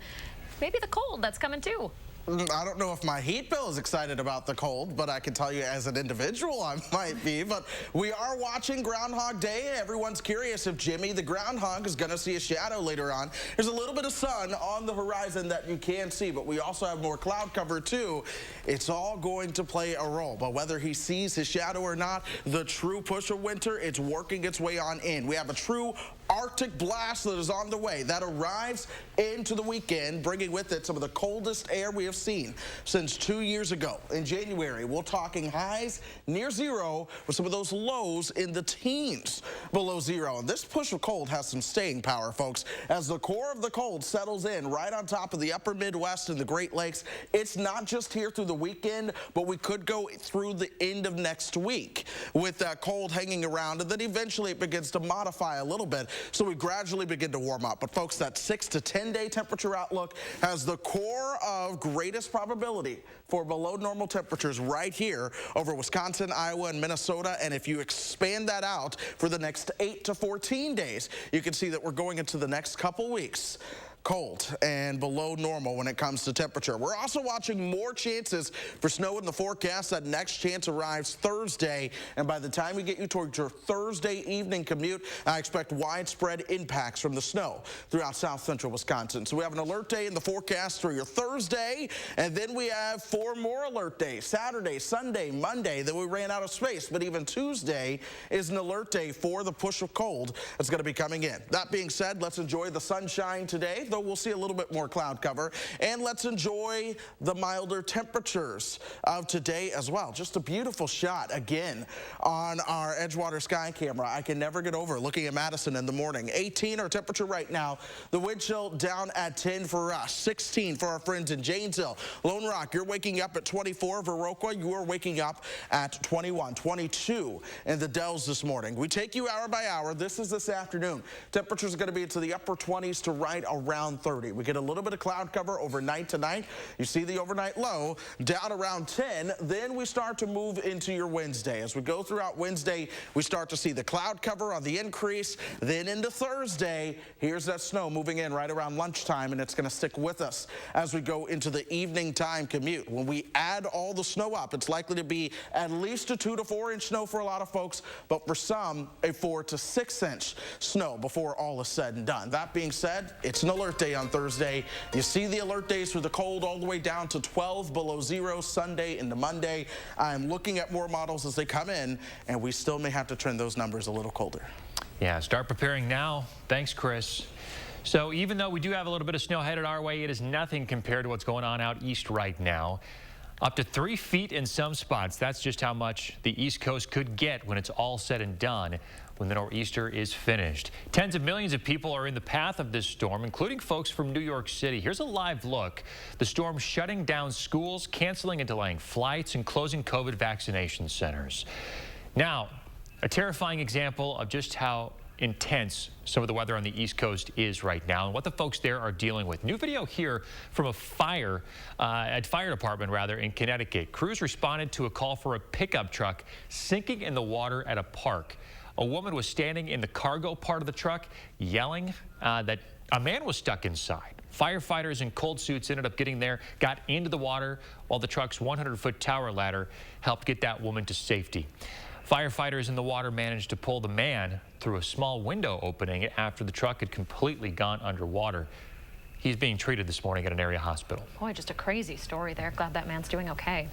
Speaker 4: maybe the cold that's coming too.
Speaker 2: I don't know if my heat bill is excited about the cold, but I can tell you as an individual I might be. But we are watching Groundhog Day. Everyone's curious if Jimmy the groundhog is going to see a shadow later on. There's a little bit of sun on the horizon that you can see, but we also have more cloud cover too. It's all going to play a role. But whether he sees his shadow or not, the true push of winter, it's working its way on in. We have a true Arctic blast that is on the way. That arrives into the weekend, bringing with it some of the coldest air we have seen since 2 years ago. In January, we're talking highs near zero with some of those lows in the teens below zero. And this push of cold has some staying power, folks. As the core of the cold settles in right on top of the upper Midwest and the Great Lakes, it's not just here through the weekend, but we could go through the end of next week with that cold hanging around, and then eventually it begins to modify a little bit. So we gradually begin to warm up. But folks, that 6 to 10 day temperature outlook has the core of greatest probability for below normal temperatures right here over Wisconsin, Iowa, and Minnesota. And if you expand that out for the next 8 to 14 days, you can see that we're going into the next couple weeks cold and below normal when it comes to temperature. We're also watching more chances for snow in the forecast. That next chance arrives Thursday, and by the time we get you towards your Thursday evening commute, I expect widespread impacts from the snow throughout south central Wisconsin. So we have an alert day in the forecast for your Thursday, and then we have 4 more alert days: Saturday, Sunday, Monday. Then we ran out of space, but even Tuesday is an alert day for the push of cold that's going to be coming in. That being said, let's enjoy the sunshine today, though we'll see a little bit more cloud cover, and let's enjoy the milder temperatures of today as well. Just a beautiful shot again on our Edgewater sky camera. I can never get over looking at Madison in the morning. 18 our temperature right now. The wind chill down at 10 for us, 16 for our friends in Janesville. Lone Rock, you're waking up at 24. Viroqua, you are waking up at 21, 22 in the Dells this morning. We take you hour by hour. This is this afternoon. Temperatures are going to be into the upper 20s to right around 30. We get a little bit of cloud cover overnight tonight. You see the overnight low down around 10. Then we start to move into your Wednesday. As we go throughout Wednesday, we start to see the cloud cover on the increase. Then into Thursday, here's that snow moving in right around lunchtime, and it's going to stick with us as we go into the evening time commute. When we add all the snow up, it's likely to be at least a 2 to 4 inch snow for a lot of folks, but for some, a 4 to 6 inch snow before all is said and done. That being said, it's an alert day on Thursday. You see the alert days for the cold all the way down to 12 below zero Sunday into Monday. I'm looking at more models as they come in, and we still may have to trend those numbers a little colder.
Speaker 1: Yeah, start preparing now. Thanks, Chris. So even though we do have a little bit of snow headed our way, it is nothing compared to what's going on out east right now. Up to 3 feet in some spots. That's just how much the East Coast could get when it's all said and done. when the nor'easter is finished. Tens of millions of people are in the path of this storm, including folks from New York City. Here's a live look. The storm shutting down schools, canceling and delaying flights, and closing COVID vaccination centers. Now, a terrifying example of just how intense some of the weather on the East Coast is right now and what the folks there are dealing with. New video here from a fire department in Connecticut. Crews responded to a call for a pickup truck sinking in the water at a park. A woman was standing in the cargo part of the truck yelling that a man was stuck inside. Firefighters in cold suits ended up getting there, got into the water, while the truck's 100-foot tower ladder helped get that woman to safety. Firefighters in the water managed to pull the man through a small window opening after the truck had completely gone underwater. He's being treated this morning at an area hospital.
Speaker 4: Boy, just a crazy story there. Glad that man's doing okay.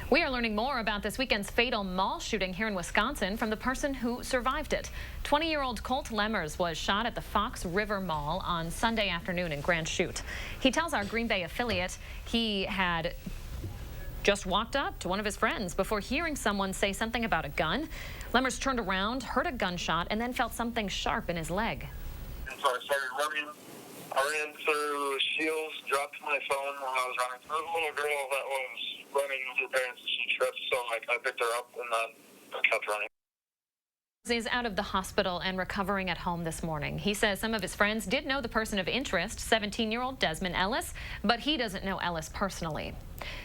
Speaker 4: We are learning more about this weekend's fatal mall shooting here in Wisconsin from the person who survived it. 20-year-old Colt Lemmers was shot at the Fox River Mall on Sunday afternoon in Grand Chute. He tells our Green Bay affiliate he had just walked up to one of his friends before hearing someone say something about a gun. Lemmers turned around, heard a gunshot, and then felt something sharp in his leg.
Speaker 11: And so I started running. I ran through Shields, dropped my phone while I was running. There was a little girl that was running with her parents, and she tripped, so I picked her up and then I kept running.
Speaker 4: Is out of the hospital and recovering at home this morning. He says some of his friends did know the person of interest, 17-year-old Desmond Ellis, but he doesn't know Ellis personally.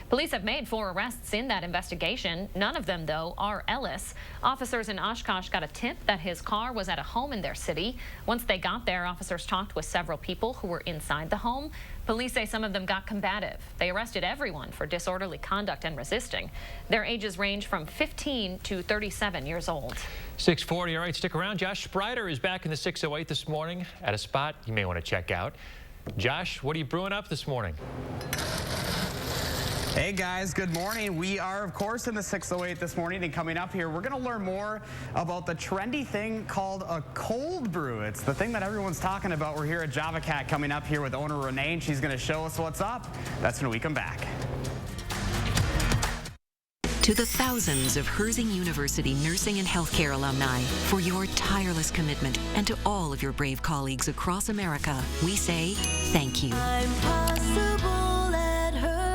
Speaker 4: Police have made 4 arrests in that investigation. None of them, though, are Ellis. Officers in Oshkosh got a tip that his car was at a home in their city. Once they got there, officers talked with several people who were inside the home. Police say some of them got combative. They arrested everyone for disorderly conduct and resisting. Their ages range from 15 to 37 years old.
Speaker 1: 6:40. All right, stick around. Josh Sprider is back in the 608 this morning at a spot you may want to check out. Josh, what are you brewing up this morning?
Speaker 12: Hey guys, good morning. We are, of course, in the 608 this morning, and coming up here, we're going to learn more about the trendy thing called a cold brew. It's the thing that everyone's talking about. We're here at Java Cat coming up here with owner Renee, and she's going to show us what's up. That's when we come back.
Speaker 13: To the thousands of Herzing University nursing and healthcare alumni, for your tireless commitment, and to all of your brave colleagues across America, we say thank you.
Speaker 9: I'm possible at Herzing.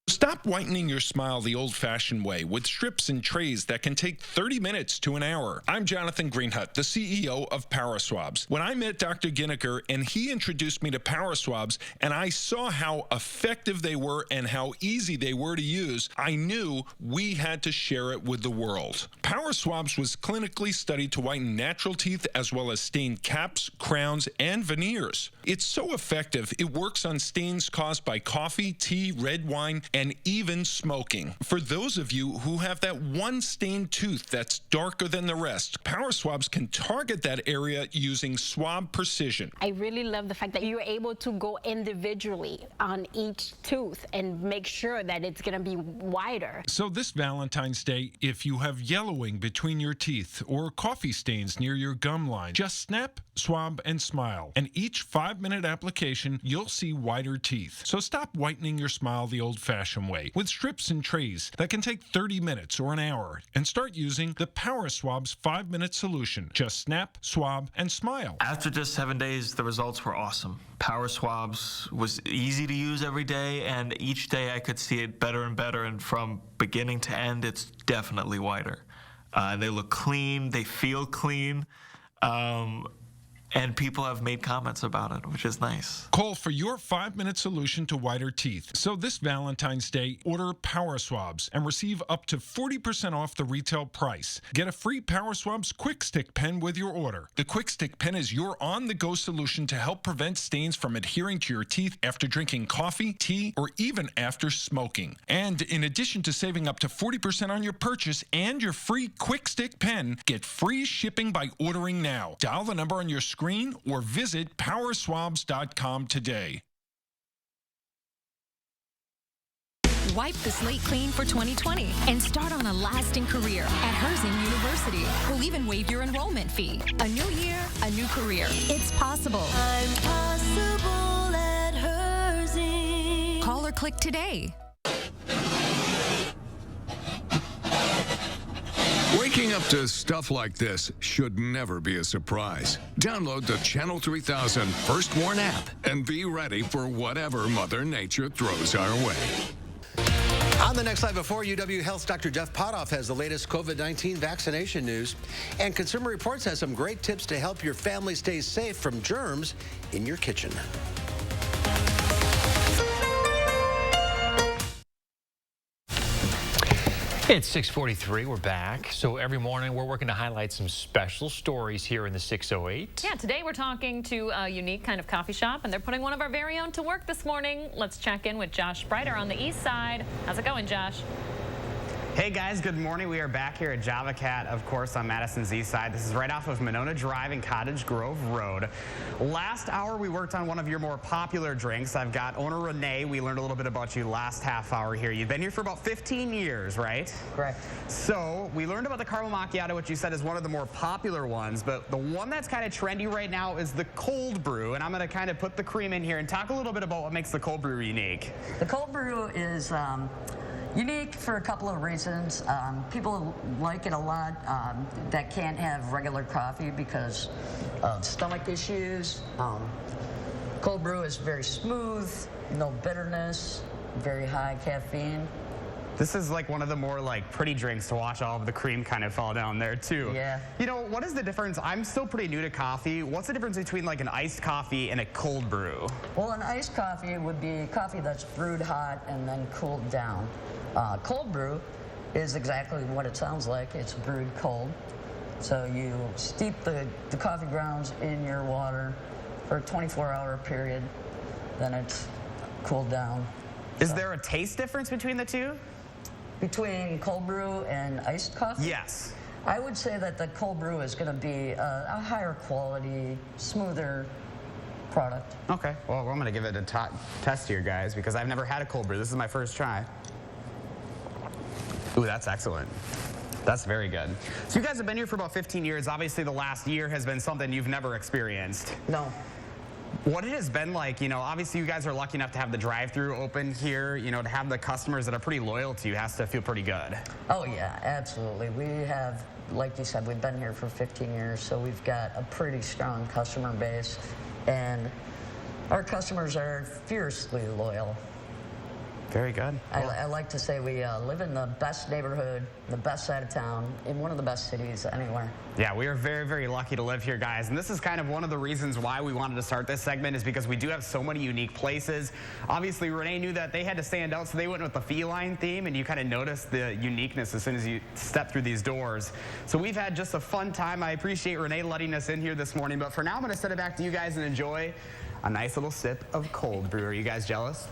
Speaker 14: Stop whitening your smile the old-fashioned way with strips and trays that can take 30 minutes to an hour. I'm Jonathan Greenhut, the CEO of Power Swabs. When I met Dr. Ginniker and he introduced me to Power Swabs and I saw how effective they were and how easy they were to use, I knew we had to share it with the world. Power Swabs was clinically studied to whiten natural teeth as well as stain caps, crowns, and veneers. It's so effective, it works on stains caused by coffee, tea, red wine, and even smoking. For those of you who have that one stained tooth that's darker than the rest, Power Swabs can target that area using swab precision.
Speaker 15: I really love the fact that you're able to go individually on each tooth and make sure that it's going to be wider.
Speaker 14: So this Valentine's Day, if you have yellowing between your teeth or coffee stains near your gum line, just snap, swab, and smile. And each 5-minute application, you'll see whiter teeth. So stop whitening your smile the old-fashioned way with strips and trays that can take 30 minutes or an hour, and start using the Power Swabs 5-minute solution. Just snap, swab, and smile.
Speaker 17: After just 7 days, the results were awesome. Power Swabs was easy to use every day, and each day I could see it better and better, and from beginning to end, it's definitely whiter. They look clean, they feel clean. And people have made comments about it, which is nice.
Speaker 14: Call for your 5-minute solution to whiter teeth. So this Valentine's Day, order Power Swabs and receive up to 40% off the retail price. Get a free Power Swabs Quick Stick pen with your order. The Quick Stick pen is your on-the-go solution to help prevent stains from adhering to your teeth after drinking coffee, tea, or even after smoking. And in addition to saving up to 40% on your purchase and your free Quick Stick pen, get free shipping by ordering now. Dial the number on your screen or visit powerswabs.com today.
Speaker 18: Wipe the slate clean for 2020 and start on a lasting career at Herzing University. We'll even waive your enrollment fee. A new year, a new career. It's possible.
Speaker 9: I'm possible at Herzing.
Speaker 18: Call or click today.
Speaker 26: Wake
Speaker 3: Waking up to stuff like this should never be a surprise. Download the Channel 3000 First Warn app and be ready for whatever Mother Nature throws our way.
Speaker 8: On the next slide before UW Health's Dr. Jeff Potoff has the latest COVID-19 vaccination news. And Consumer Reports has some great tips to help your family stay safe from germs in your kitchen.
Speaker 1: It's 6:43. We're back. So every morning we're working to highlight some special stories here in the 608.
Speaker 4: Yeah, today we're talking to a unique kind of coffee shop, and they're putting one of our very own to work this morning. Let's check in with Josh Breiter on the east side. How's it going, Josh?
Speaker 12: Hey guys, good morning. We are back here at Java Cat, of course, on Madison's east side. This is right off of Monona Drive and Cottage Grove Road. Last hour, we worked on one of your more popular drinks. I've got owner Renee. We learned a little bit about you last half hour here. You've been here for about 15 years, right?
Speaker 16: Correct.
Speaker 12: So we learned about the caramel macchiato, which you said is one of the more popular ones, but the one that's kind of trendy right now is the cold brew, and I'm going to kind of put the cream in here and talk a little bit about what makes the cold brew unique.
Speaker 16: The cold brew is unique for a couple of reasons. People like it a lot that can't have regular coffee because of stomach issues. Cold brew is very smooth, no bitterness, very high caffeine.
Speaker 12: This is like one of the more like pretty drinks to watch all of the cream kind of fall down there too.
Speaker 16: Yeah.
Speaker 12: You know, what is the difference? I'm still pretty new to coffee. What's the difference between like an iced coffee and a cold brew?
Speaker 16: Well, an iced coffee would be coffee that's brewed hot and then cooled down. Cold brew is exactly what it sounds like. It's brewed cold. So you steep the coffee grounds in your water for a 24-hour period, then it's cooled down.
Speaker 12: Is there a taste difference between the two?
Speaker 16: Between cold brew and iced coffee?
Speaker 12: Yes.
Speaker 16: I would say that the cold brew is going to be a higher quality, smoother product.
Speaker 12: Okay, well, I'm going to give it a test here, guys, because I've never had a cold brew. This is my first try. Ooh, that's excellent. That's very good. So you guys have been here for about 15 years. Obviously, the last year has been something you've never experienced.
Speaker 16: No.
Speaker 12: What it has been like, you know, obviously you guys are lucky enough to have the drive-thru open here, you know, to have the customers that are pretty loyal to you has to feel pretty good.
Speaker 16: Oh, yeah, absolutely. We have, like you said, we've been here for 15 years, so we've got a pretty strong customer base, and our customers are fiercely loyal.
Speaker 12: Very good.
Speaker 16: I like to say we live in the best neighborhood, the best side of town, in one of the best cities anywhere.
Speaker 12: Yeah, we are very, very lucky to live here, guys. And this is kind of one of the reasons why we wanted to start this segment is because we do have so many unique places. Obviously, Renee knew that they had to stand out, so they went with the feline theme, and you kind of noticed the uniqueness as soon as you step through these doors. So we've had just a fun time. I appreciate Renee letting us in here this morning, but for now, I'm going to send it back to you guys and enjoy a nice little sip of cold brew. Are you guys jealous?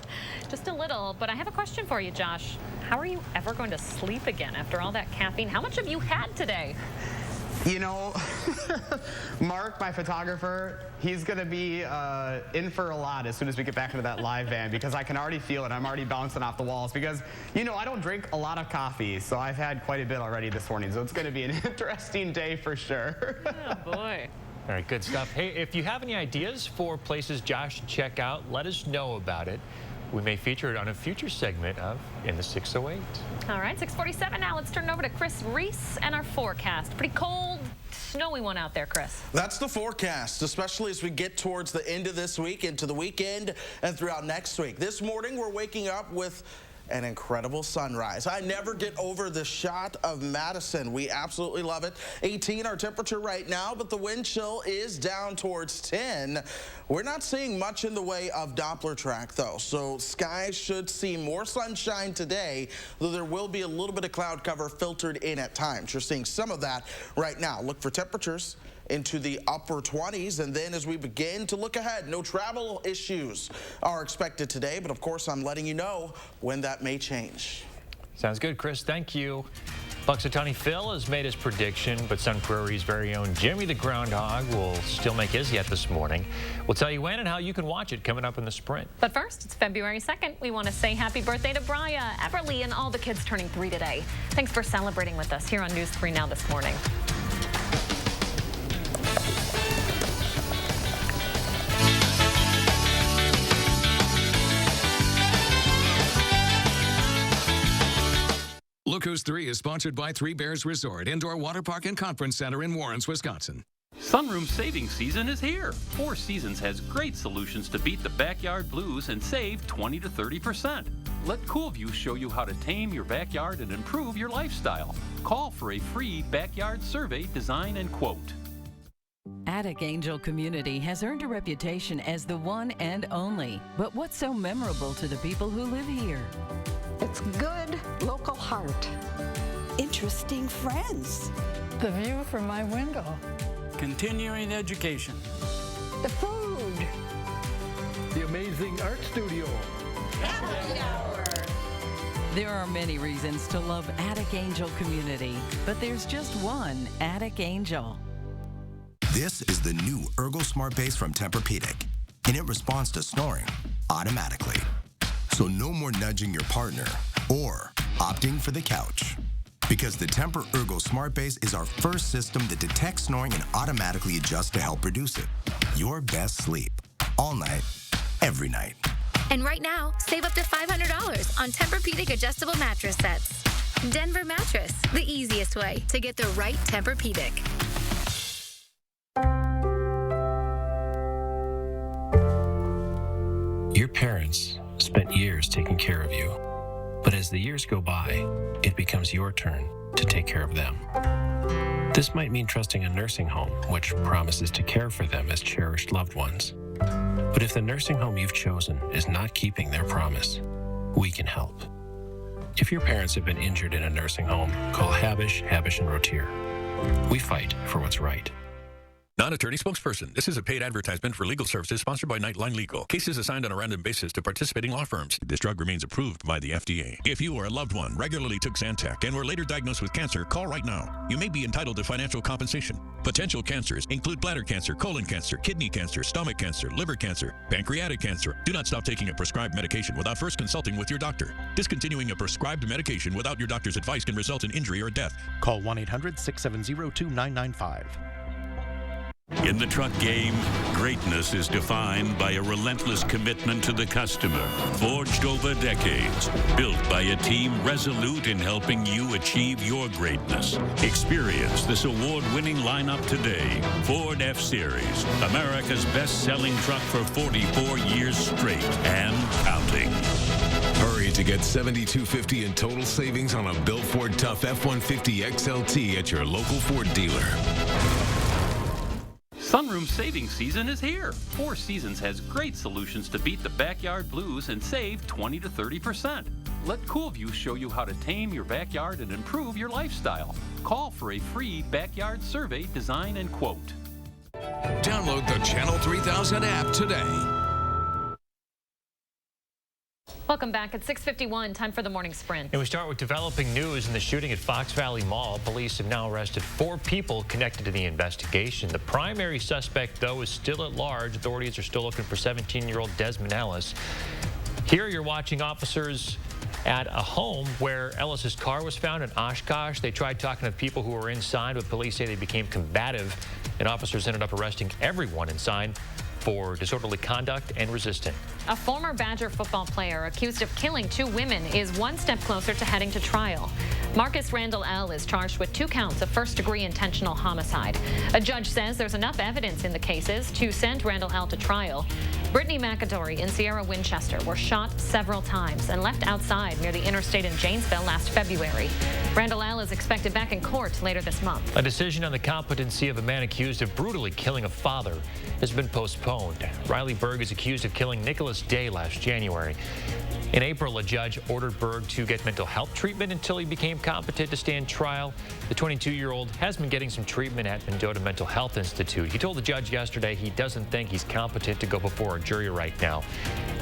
Speaker 4: Just a little, but I have a question for you, Josh. How are you ever going to sleep again after all that caffeine? How much have you had today?
Speaker 12: You know, Mark, my photographer, he's going to be in for a lot as soon as we get back into that live van because I can already feel it. I'm already bouncing off the walls because, you know, I don't drink a lot of coffee, so I've had quite a bit already this morning. So it's going to be an interesting day for sure.
Speaker 4: Oh, boy.
Speaker 1: All right, good stuff. Hey, if you have any ideas for places Josh should check out, let us know about it. We may feature it on a future segment of In the 608.
Speaker 4: All right, 6:47 now. Let's turn it over to Chris Reese and our forecast. Pretty cold, snowy one out there, Chris.
Speaker 2: That's the forecast, especially as we get towards the end of this week, into the weekend, and throughout next week. This morning, we're waking up with an incredible sunrise. I never get over the shot of Madison. We absolutely love it. 18 our temperature right now, but the wind chill is down towards 10. We're not seeing much in the way of Doppler track though, so skies should see more sunshine today, though there will be a little bit of cloud cover filtered in at times. You're seeing some of that right now. Look for temperatures into the upper 20s, and then as we begin to look ahead, no travel issues are expected today, but of course I'm letting you know when that may change.
Speaker 1: Sounds good, Chris. Thank you. Punxsutawney Phil has made his prediction, but Sun Prairie's very own Jimmy the Groundhog will still make his yet this morning. We'll tell you when and how you can watch it coming up in the sprint.
Speaker 4: But first, it's February 2nd. We want to say happy birthday to Brian, Everly, and all the kids turning 3 today. Thanks for celebrating with us here on News 3 Now this morning.
Speaker 3: Look Broncos 3 is sponsored by Three Bears Resort, Indoor Water Park and Conference Center in Warrens, Wisconsin.
Speaker 19: Sunroom savings season is here. Four Seasons has great solutions to beat the backyard blues and save 20 to 30%. Let CoolView show you how to tame your backyard and improve your lifestyle. Call for a free backyard survey, design, and quote.
Speaker 20: Attic Angel Community has earned a reputation as the one and only. But what's so memorable to the people who live here?
Speaker 21: It's good local heart. Interesting friends.
Speaker 22: The view from my window.
Speaker 23: Continuing education.
Speaker 21: The food.
Speaker 23: The amazing art studio.
Speaker 21: Happy hour.
Speaker 20: There are many reasons to love Attic Angel Community, but there's just one Attic Angel.
Speaker 24: This is the new Ergo Smart Base from Tempur-Pedic, and it responds to snoring automatically. So no more nudging your partner or opting for the couch. Because the Tempur Ergo Smart Base is our first system that detects snoring and automatically adjusts to help reduce it. Your best sleep, all night, every night.
Speaker 25: And right now, save up to $500 on Tempur-Pedic adjustable mattress sets. Denver Mattress, the easiest way to get the right Tempur-Pedic.
Speaker 27: Your parents spent years taking care of you. But as the years go by, it becomes your turn to take care of them. This might mean trusting a nursing home, which promises to care for them as cherished loved ones. But if the nursing home you've chosen is not keeping their promise, we can help. If your parents have been injured in a nursing home, call Habish, Habish & Rotier. We fight for what's right.
Speaker 30: Non-attorney spokesperson. This is a paid advertisement for legal services sponsored by Nightline Legal. Cases assigned on a random basis to participating law firms. This drug remains approved by the FDA. If you or a loved one regularly took Zantac and were later diagnosed with cancer, call right now. You may be entitled to financial compensation. Potential cancers include bladder cancer, colon cancer, kidney cancer, stomach cancer, liver cancer, pancreatic cancer. Do not stop taking a prescribed medication without first consulting with your doctor. Discontinuing a prescribed medication without your doctor's advice can result in injury or death.
Speaker 28: Call 1-800-670-2995.
Speaker 29: In the truck game, greatness is defined by a relentless commitment to the customer, forged over decades, built by a team resolute in helping you achieve your greatness. Experience this award-winning lineup today. Ford F-Series, America's best-selling truck for 44 years straight and counting.
Speaker 31: Hurry to get $7,250 in total savings on a Built Ford Tough F-150 XLT at your local Ford dealer.
Speaker 19: Sunroom savings season is here. Four Seasons has great solutions to beat the backyard blues and save 20 to 30%. Let CoolView show you how to tame your backyard and improve your lifestyle. Call for a free backyard survey, design, and quote.
Speaker 3: Download the Channel 3000 app today.
Speaker 4: Welcome back at 6:51, time for the morning sprint.
Speaker 1: And we start with developing news in the shooting at Fox Valley Mall. Police have now arrested 4 people connected to the investigation. The primary suspect, though, is still at large. Authorities are still looking for 17-year-old Desmond Ellis. Here you're watching officers at a home where Ellis's car was found in Oshkosh. They tried talking to people who were inside, but police say they became combative, and officers ended up arresting everyone inside for disorderly conduct and resisting.
Speaker 4: A former Badger football player accused of killing 2 women is one step closer to heading to trial. Marcus Randall L. is charged with 2 counts of first-degree intentional homicide. A judge says there's enough evidence in the cases to send Randall L. to trial. Brittany McAdory and Sierra Winchester were shot several times and left outside near the interstate in Janesville last February. Randall L. is expected back in court later this month.
Speaker 1: A decision on the competency of a man accused of brutally killing a father has been postponed. Riley Berg is accused of killing Nicholas Day last January. In April, a judge ordered Berg to get mental health treatment until he became competent to stand trial. The 22-year-old has been getting some treatment at Mendota Mental Health Institute. He told the judge yesterday he doesn't think he's competent to go before a jury right now.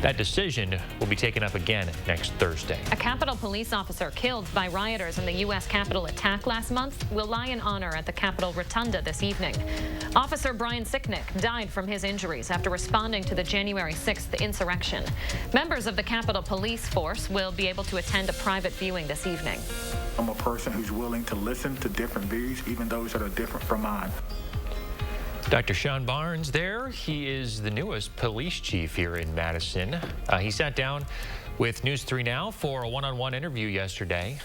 Speaker 1: That decision will be taken up again next Thursday.
Speaker 4: A Capitol police officer killed by rioters in the U.S. Capitol attack last month will lie in honor at the Capitol Rotunda this evening. Officer Brian Sicknick died from his injuries after responding to the January 6th insurrection. Members of the Capitol Police Force will be able to attend a private viewing this evening.
Speaker 32: I'm a person who's willing to listen to different views, even those that are different from mine.
Speaker 1: Dr. Sean Barnes there. He is the newest police chief here in Madison. He sat down with News 3 Now for a one-on-one interview yesterday.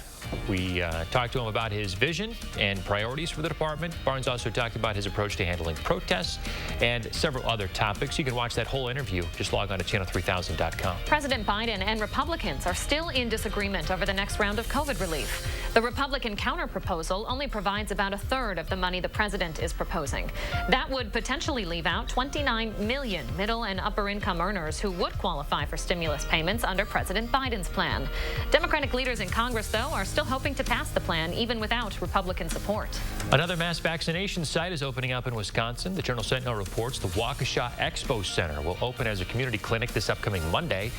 Speaker 1: We talked to him about his vision and priorities for the department. Barnes also talked about his approach to handling protests and several other topics. You can watch that whole interview. Just log on to channel3000.com.
Speaker 4: President Biden and Republicans are still in disagreement over the next round of COVID relief. The Republican counterproposal only provides about a third of the money the president is proposing. That would potentially leave out 29 million middle and upper income earners who would qualify for stimulus payments under President Biden's plan. Democratic leaders in Congress, though, are still hoping to pass the plan even without Republican support.
Speaker 1: Another mass vaccination site is opening up in Wisconsin. The Journal Sentinel reports the Waukesha Expo Center will open as a community clinic this upcoming Monday.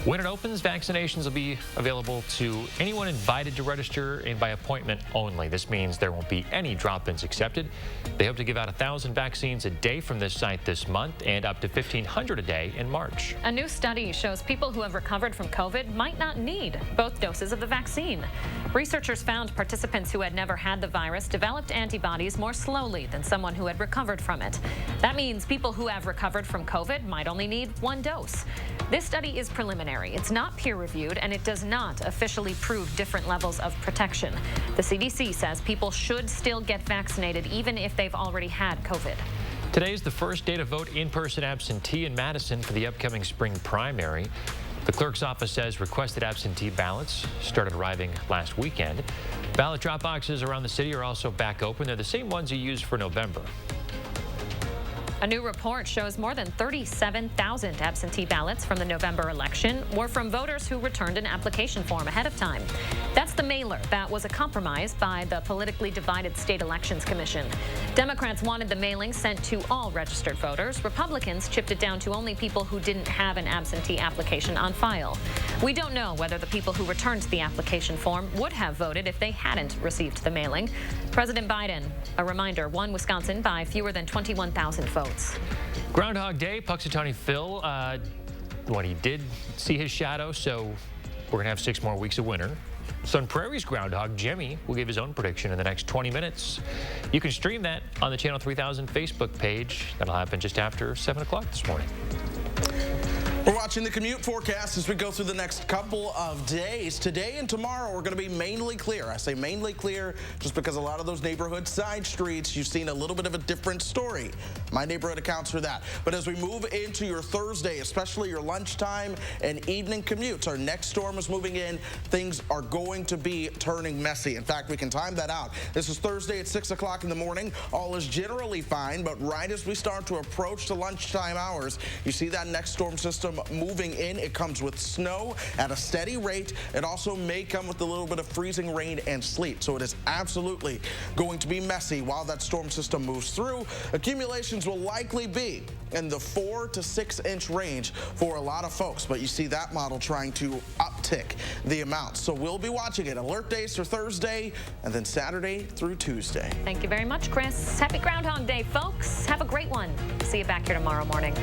Speaker 1: When it opens, vaccinations will be available to anyone invited to register and by appointment only. This means there won't be any drop-ins accepted. They hope to give out 1,000 vaccines a day from this site this month and up to 1,500 a day in March.
Speaker 4: A new study shows people who have recovered from COVID might not need both doses of the vaccine. Researchers found participants who had never had the virus developed antibodies more slowly than someone who had recovered from it. That means people who have recovered from COVID might only need one dose. This study is preliminary. It's not peer-reviewed, and it does not officially prove different levels of protection. The CDC says people should still get vaccinated even if they've already had COVID.
Speaker 1: Today is the first day to vote in-person absentee in Madison for the upcoming spring primary. The clerk's office says requested absentee ballots started arriving last weekend. Ballot drop boxes around the city are also back open. They're the same ones you used for November.
Speaker 4: A new report shows more than 37,000 absentee ballots from the November election were from voters who returned an application form ahead of time. That's the mailer that was a compromise by the politically divided State Elections Commission. Democrats wanted the mailing sent to all registered voters. Republicans chipped it down to only people who didn't have an absentee application on file. We don't know whether the people who returned the application form would have voted if they hadn't received the mailing. President Biden, a reminder, won Wisconsin by fewer than 21,000 votes.
Speaker 1: Groundhog Day, Punxsutawney Phil, he did see his shadow, so we're going to have 6 more weeks of winter. Sun Prairie's groundhog, Jimmy, will give his own prediction in the next 20 minutes. You can stream that on the Channel 3000 Facebook page. That'll happen just after 7 o'clock this morning.
Speaker 2: We're watching the commute forecast as we go through the next couple of days. Today and tomorrow are going to be mainly clear. I say mainly clear just because a lot of those neighborhood side streets, you've seen a little bit of a different story. My neighborhood accounts for that. But as we move into your Thursday, especially your lunchtime and evening commutes, our next storm is moving in. Things are going to be turning messy. In fact, we can time that out. This is Thursday at 6 o'clock in the morning. All is generally fine, but right as we start to approach the lunchtime hours, you see that next storm system moving in. It comes with snow at a steady rate. It also may come with a little bit of freezing rain and sleet. So it is absolutely going to be messy while that storm system moves through. Accumulations will likely be in the 4 to 6 inch range for a lot of folks, but you see that model trying to uptick the amount. So we'll be watching it. Alert days for Thursday and then Saturday through Tuesday.
Speaker 4: Thank you very much, Chris. Happy Groundhog Day, folks. Have a great one. See you back here tomorrow morning.